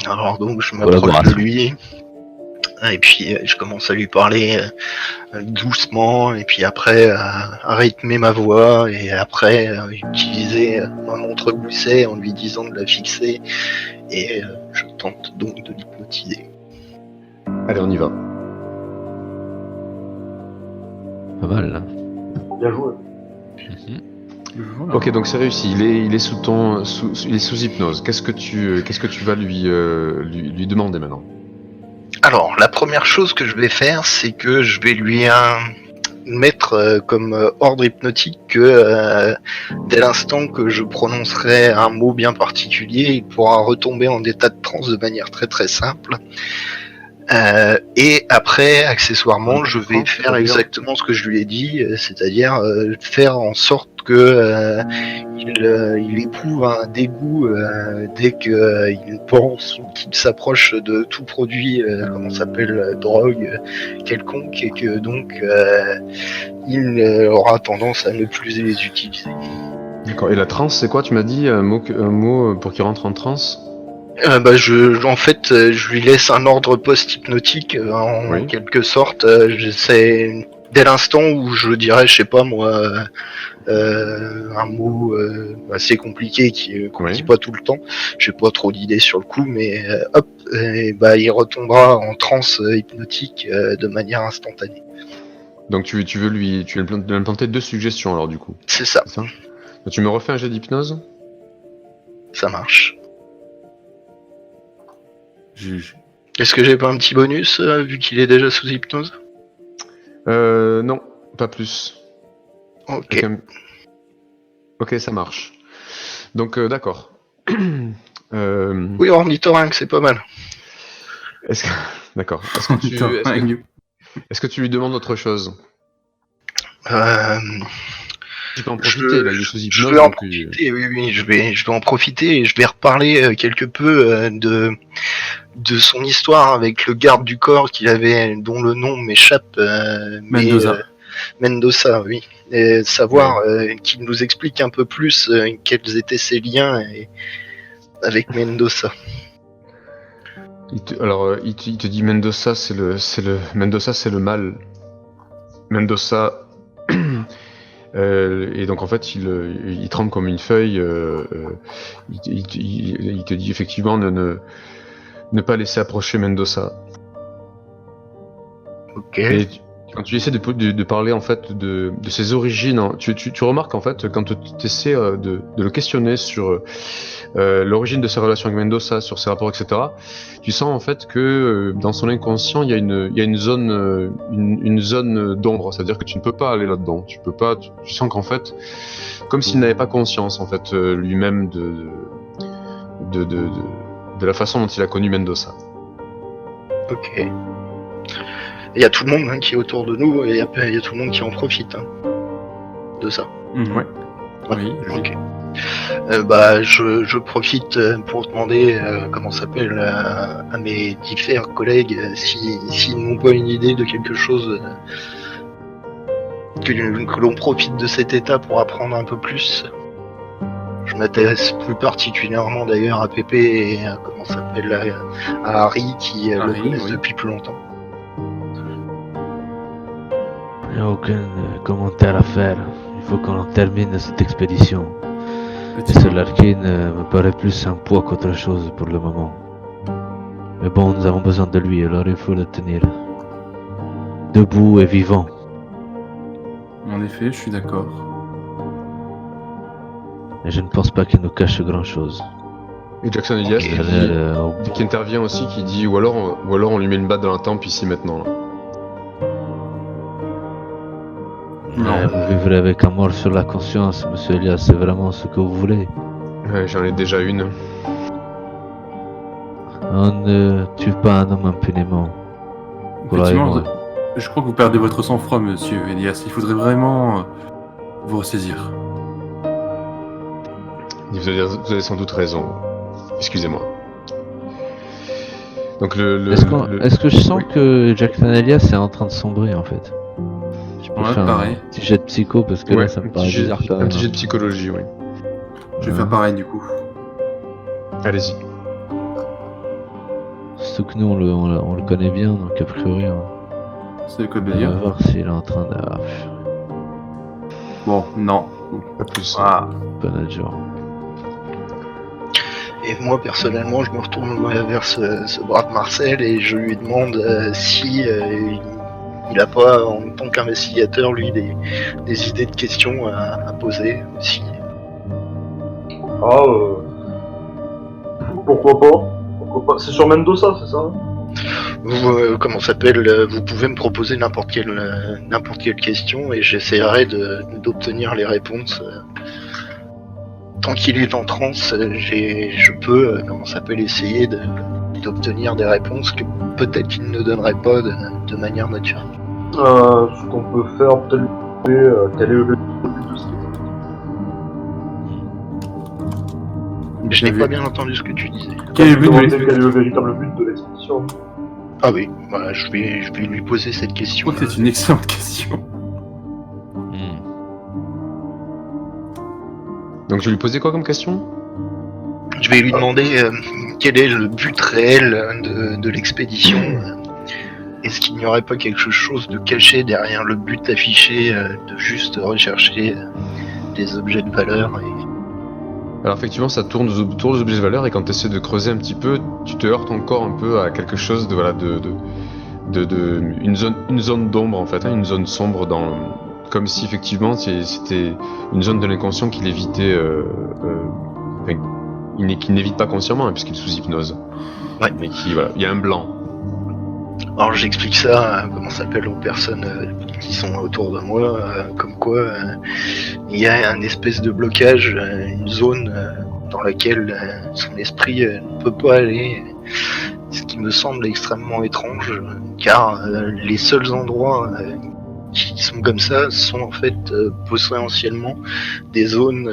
Alors donc je Voilà, m'approche voilà. de lui et puis je commence à lui parler doucement et puis après à rythmer ma voix et après utiliser ma montre gousset en lui disant de la fixer et je tente donc de l'hypnotiser. Allez, on y va. Pas mal, là. Bien joué. Voilà. Ok, donc c'est réussi. Il est il est sous hypnose. Qu'est-ce que tu vas lui demander maintenant? Alors la première chose que je vais faire c'est que je vais lui mettre comme ordre hypnotique que dès l'instant que je prononcerai un mot bien particulier, il pourra retomber en état de transe de manière très très simple. Et après, accessoirement, je vais faire exactement ce que je lui ai dit, c'est-à-dire faire en sorte que il éprouve un dégoût dès qu'il pense ou qu'il s'approche de tout produit, comment ça s'appelle, drogue quelconque, et que donc il aura tendance à ne plus les utiliser. D'accord. Et la transe, c'est quoi? Tu m'as dit un mot pour qu'il rentre en transe? En fait, je lui laisse un ordre post-hypnotique en Oui. quelque sorte. J'essaie dès l'instant où je dirais, je sais pas moi, un mot assez compliqué qu'on Oui. dit pas tout le temps. J'ai pas trop d'idées sur le coup, mais hop, il retombera en transe hypnotique de manière instantanée. Donc tu veux lui implanter 2 suggestions alors du coup. C'est ça, C'est ça? Donc, tu me refais un jet d'hypnose? ça marche. Juge. Est-ce que j'ai pas un petit bonus vu qu'il est déjà sous hypnose? Non, pas plus. Ok. Ok, ça marche. Donc d'accord. Oui, ornithorynque, c'est pas mal. Est-ce que... D'accord. Est-ce que tu lui demandes autre chose? Tu peux en profiter, là, il est sous hypnose. Je vais en donc, profiter, oui, je vais en profiter et je vais reparler quelque peu de son histoire avec le garde du corps qu'il avait, dont le nom m'échappe. Mendoza. Mendoza, oui. Et savoir qu'il nous explique un peu plus quels étaient ses liens avec Mendoza. il te dit Mendoza, c'est le mal. Mendoza. Et donc en fait, il tremble comme une feuille. Il te dit effectivement ne pas laisser approcher Mendoza. Ok. Et quand tu essaies de parler en fait de ses origines, hein, tu remarques en fait quand tu essaies de le questionner sur l'origine de sa relation avec Mendoza, sur ses rapports, etc. Tu sens en fait que dans son inconscient il y a une zone d'ombre, c'est-à-dire que tu ne peux pas aller là-dedans. Tu sens qu'en fait, comme s'il n'avait pas conscience en fait lui-même de la façon dont il a connu Mendoza. Ok. Il y a tout le monde qui est autour de nous et il y a tout le monde qui en profite de ça. Ouais. Oui, Ok. Je profite pour demander comment s'appelle à mes différents collègues s'ils n'ont pas une idée de quelque chose que l'on profite de cet état pour apprendre un peu plus. Je m'intéresse plus particulièrement d'ailleurs à Pépé et à comment s'appelle à Harry qui le connaissent depuis plus longtemps. Il n'y a aucun commentaire à faire. Il faut qu'on en termine cette expédition. Et ce Larkin me paraît plus un poids qu'autre chose pour le moment. Mais bon, nous avons besoin de lui, alors il faut le tenir debout et vivant. En effet, je suis d'accord. Et je ne pense pas qu'il nous cache grand-chose. Et Jackson Elias Okay. qui intervient aussi, qui dit ou alors on lui met une batte dans la tempe ici maintenant. Là. Vous vivrez avec un mort sur la conscience, monsieur Elias, c'est vraiment ce que vous voulez. Ouais, j'en ai déjà une. On ne tue pas un homme impunément. Effectivement, Croyez-moi. Je crois que vous perdez votre sang-froid, monsieur Elias. Il faudrait vraiment vous ressaisir. Vous avez sans doute raison. Excusez-moi. Donc Est-ce que je sens que Jackson Elias est en train de sombrer en fait? Je peux Ouais, faire pareil. un petit jet de psycho parce que Ouais, là ça me paraît bizarre quand un même. petit jet de psychologie, oui. Je vais faire pareil du coup. Allez-y. Surtout que nous on le connaît bien donc a priori C'est le cas de on va dire. voir s'il est en train de... Ah, Bon, non. Pas plus. Ah, pas notre genre. Et moi, personnellement, je me retourne vers ce brave Marcel et je lui demande si il a pas, en tant qu'investigateur, lui, des idées de questions à poser aussi. Ah, pourquoi pas? Pourquoi pas? C'est sur Mendoza, c'est ça? Vous, comment ça s'appelle, vous pouvez me proposer n'importe quelle question et j'essaierai d'obtenir les réponses. Tant qu'il est en transe, je peux, comment ça s'appelle, essayer d'obtenir des réponses que peut-être qu'il ne donnerait pas de manière naturelle. Ce qu'on peut faire, peut-être lui demander quel est le but de cette Je n'ai pas bien entendu ce que tu disais. quel est le but de demander l'expédition? quel est le véritable but de l'expédition. Ah oui, voilà, je vais lui poser cette Je question. crois que c'est une excellente question. Hmm. Donc je vais lui poser quoi comme question? Je vais lui demander quel est le but réel de l'expédition. Est-ce qu'il n'y aurait pas quelque chose de caché derrière le but affiché de juste rechercher des objets de valeur Alors effectivement, ça tourne autour des objets de valeur et quand tu essaies de creuser un petit peu, tu te heurtes encore un peu à quelque chose de voilà une zone d'ombre en fait, hein, une zone sombre comme si effectivement c'était une zone de l'inconscient qu'il évitait, qu'il n'évite pas consciemment hein, puisqu'il est sous hypnose. Ouais. Mais voilà, il y a un blanc. Alors j'explique ça, comment ça s'appelle, aux personnes qui sont autour de moi, comme quoi il y a un espèce de blocage, une zone dans laquelle son esprit ne peut pas aller, ce qui me semble extrêmement étrange, car les seuls endroits qui sont comme ça sont en fait potentiellement des zones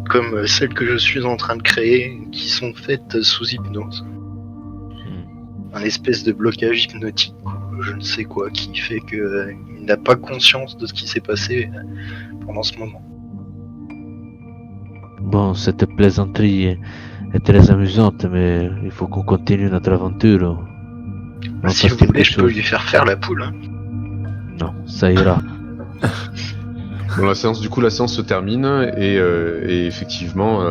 comme celle que je suis en train de créer, qui sont faites sous hypnose. Un espèce de blocage hypnotique, je ne sais quoi, qui fait qu'il n'a pas conscience de ce qui s'est passé pendant ce moment. Bon, cette plaisanterie est très amusante, mais il faut qu'on continue notre aventure. On Si fasse vous voulez, quelque je peux chose. lui faire la poule. Hein. Non, ça ira. Bon, la séance se termine et effectivement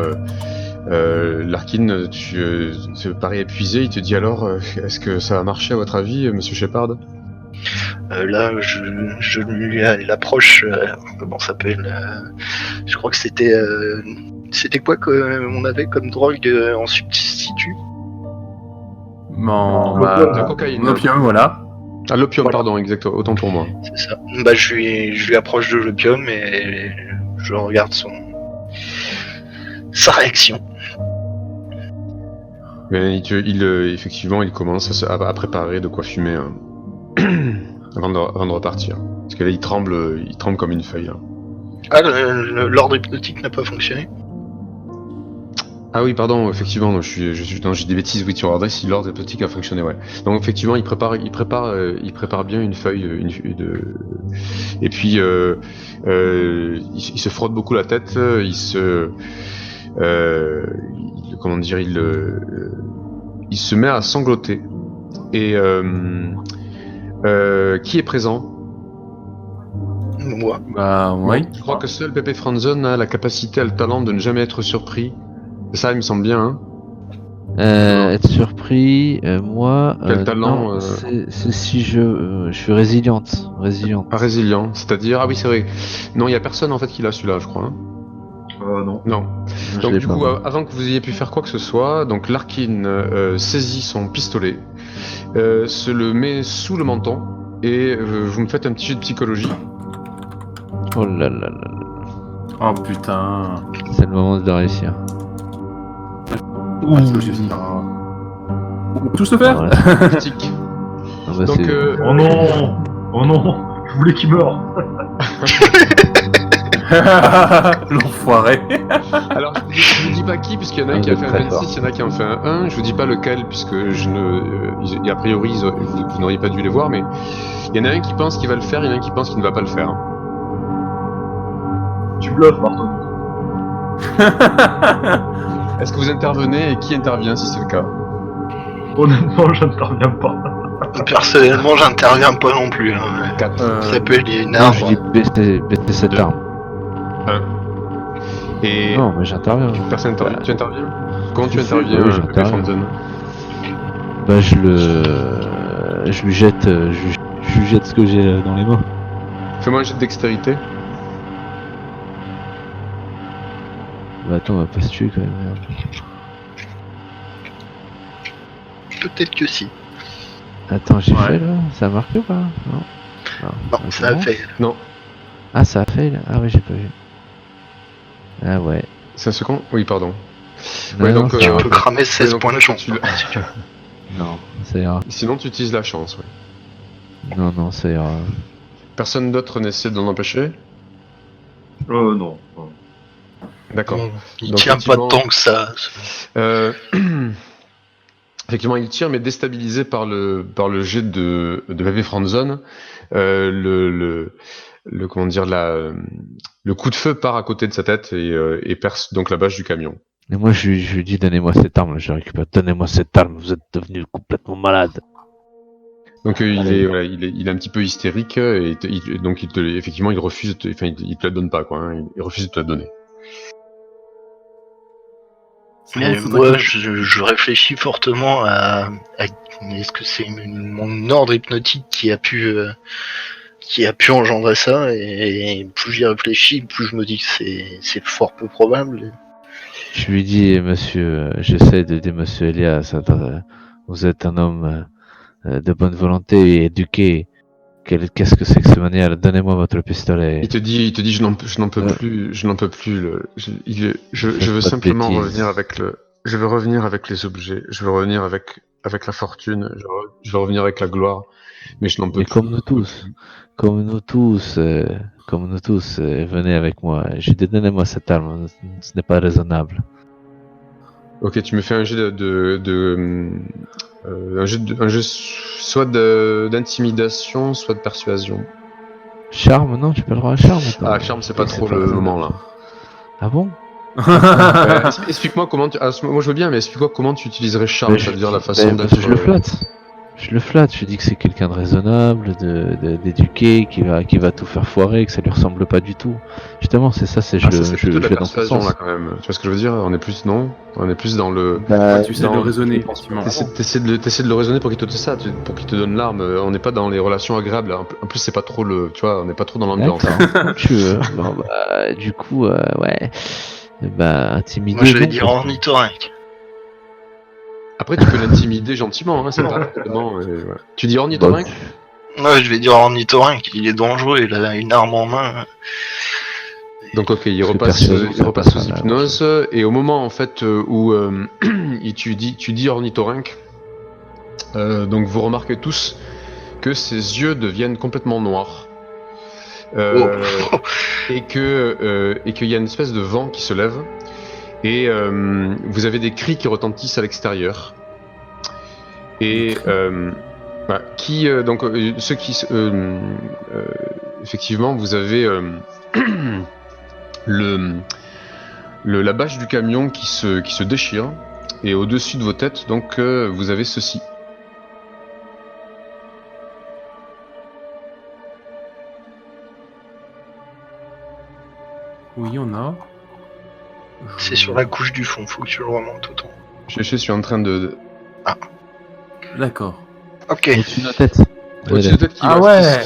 Larkin, tu te parais épuisé, il te dit alors est-ce que ça va marcher à votre avis, monsieur Shepard? Là, je lui l'approche, comment ça s'appelle, je crois que c'était quoi qu'on avait comme drogue en substitut? Bon, La cocaïne. l'opium, voilà. Ah, l'opium, Voilà. pardon, exactement, autant pour moi. C'est ça. Bah, je lui approche de l'opium et je regarde sa réaction. Mais effectivement, il commence à préparer de quoi fumer hein, avant de repartir. Parce que là, il tremble comme une feuille. Hein. Ah, l'ordre hypnotique n'a pas fonctionné? Ah oui, pardon, effectivement, non, j'ai des bêtises, oui, tu regarderais si l'ordre hypnotique a fonctionné, ouais. Donc effectivement, il prépare bien une feuille, et puis il se frotte beaucoup la tête, il se met à sangloter. Et qui est présent? Moi. Bah, oui. Je crois que seul Pepe Franzen a la capacité, a le talent de ne jamais être surpris. Ça, il me semble bien, hein. Être surpris, moi... Quel talent, non, c'est si je suis résiliente. Ah, résilient, c'est-à-dire... Ah oui, c'est vrai. Non, il y a personne, en fait, qui l'a, celui-là, je crois. Hein. Non. Non. Je Donc l'ai du pas, coup, moi. avant que vous ayez pu faire quoi que ce soit, donc Larkin saisit son pistolet, se le met sous le menton, et vous me faites un petit jet de psychologie. Oh là là là là. Oh putain. C'est le moment de réussir. On peut tous le faire? Voilà. Critique. Ah bah, Donc, c'est- Oh non! Oh non, je voulais qu'il meure. L'enfoiré. Alors, je vous dis pas qui, puisqu'il y en a un qui a fait un 26, il y en a qui en fait un 1. Je vous dis pas lequel, puisque je ne. A priori, vous n'auriez pas dû les voir, mais il y en a un qui pense qu'il va le faire, il y en a un qui pense qu'il ne va pas le faire. Tu bluffes, Martin. Est-ce que vous intervenez et qui intervient si c'est le cas? Honnêtement, je n'interviens pas. Personnellement, j'interviens pas non plus. Hein. 4. Ça peut être une Non, arme. je dis baisser cette Deux. arme. 1. Et Non, mais j'interviens. personne n'intervient. Tu interviens? Comment tu interviens, Oui, j'interviens. Fanzone? Bah, je lui jette ce que j'ai dans les mains. Fais-moi un jet de dextérité. Bah, attends, on va pas se tuer quand même, merde. Peut-être que si. Attends, j'ai Ouais. fait là? Ça a marqué ou pas? Non. Non, Ah, ça a bon fait. Non. Ah, ça a fait là? Ah, ouais, j'ai pas vu. Ah, ouais. C'est un second? Oui, pardon. Non, Ouais, donc, ça Tu ira. peux cramer 16 donc, points de chance. tu l'as- Non, ça ira. Sinon, tu utilises la chance, ouais. Non, ça ira. Personne d'autre n'essaie d'en empêcher? Non. D'accord. Bon, il Donc, tient pas effectivement- tant que ça. Euh, Effectivement, il tire, mais déstabilisé par le jet de PV Franzone, comment dire, le coup de feu part à côté de sa tête et perce donc la bâche du camion. Et moi, je lui dis, donnez-moi cette arme, je récupère. Donnez-moi cette arme, vous êtes devenu complètement malade. Donc il est un petit peu hystérique et effectivement il refuse, il te la donne pas quoi, hein, il refuse de te la donner. Mais il faudrait moi, que- je réfléchis fortement à est-ce que c'est mon ordre hypnotique qui a pu engendrer ça, et plus j'y réfléchis, plus je me dis que c'est fort peu probable. Je lui dis, monsieur, j'essaie d'aider monsieur Elias. Vous êtes un homme de bonne volonté et éduqué. Qu'est-ce que c'est que ce manière? Donnez-moi votre pistolet. Il te dit je n'en peux Ouais. plus, je veux Faites pas de simplement bêtises. je veux revenir avec les objets, je veux revenir avec la fortune, je veux revenir avec la gloire, mais je n'en peux Mais plus. comme nous tous, venez avec moi. J'ai dit, donnez-moi cette arme. Ce n'est pas raisonnable. Ok, tu me fais un jet un jet soit d'intimidation, soit de persuasion. Charme, non, tu peux le droit à charme. Attends. Ah, charme, c'est pas C'est trop le raisonnable. moment là. Ah bon? Explique-moi comment moi je veux bien, mais explique-moi comment tu utiliserais charme, Mais c'est-à-dire la façon parce d'être. que je le flatte. Je le flatte, je dis que c'est quelqu'un de raisonnable, d'éduqué, qui va tout faire foirer, que ça lui ressemble pas du tout. Justement, c'est ça, c'est je Ah, ça, c'est plutôt de la vais dans ce persuasion sens. là quand même. Tu vois ce que je veux dire? On est plus dans le. Bah, Tu sais de Non, le raisonner, effectivement. T'essaies de le raisonner pour qu'il te donne ça, pour qu'il te donne l'arme. On n'est pas dans les relations agréables. En plus, c'est pas trop tu vois, on n'est pas trop dans l'ambiance. d'accord, comme tu veux. Bon, bah, du coup, ouais. Bah, intimider. Moi, je vais bon, dire parce- ornithorynque. Après, tu peux l'intimider gentiment, hein, c'est pas forcément, voilà. Tu dis Bah, ornithorynque? Ouais, je vais dire ornithorynque. Il est dangereux, il a une arme en main. Donc ok, il Parce que repasse, persuasion, ça passe sous pas mal. hypnose et au moment en fait où tu dis ornithorynque, donc vous remarquez tous que ses yeux deviennent complètement noirs et qu'il y a une espèce de vent qui se lève et vous avez des cris qui retentissent à l'extérieur et voilà, ceux qui effectivement vous avez la bâche du camion qui se déchire et au-dessus de vos têtes donc vous avez ceci. Oui, on a. C'est sur la couche du fond, faut que tu le remontes autant. Je suis en train de D'accord. Ok. Au-dessus de nos têtes. au-dessus de tête Ah ouais.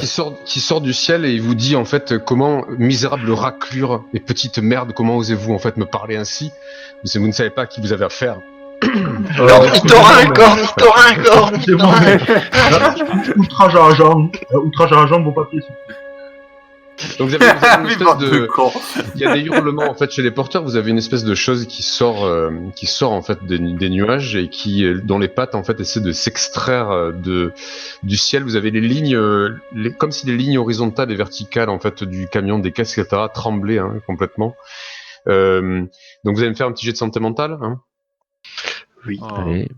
qui sort du ciel et il vous dit en fait comment misérable raclure et petite merde, comment osez-vous en fait me parler ainsi? Vous ne savez pas à qui vous avez affaire. Ornithorynque, ornithorynque, C'est bon, ornithorynque. mais outrage à agent vos papiers. Donc vous avez une Mais espèce bande de... cons. Il y a des hurlements en fait chez les porteurs. Vous avez une espèce de chose qui sort en fait des nuages et qui dont les pattes en fait essaient de s'extraire du ciel. Vous avez les lignes, comme si les lignes horizontales et verticales en fait du camion, des caisses, etc. tremblaient complètement. Donc vous allez me faire un petit jet de santé mentale. Hein. Oui. Oh. Allez.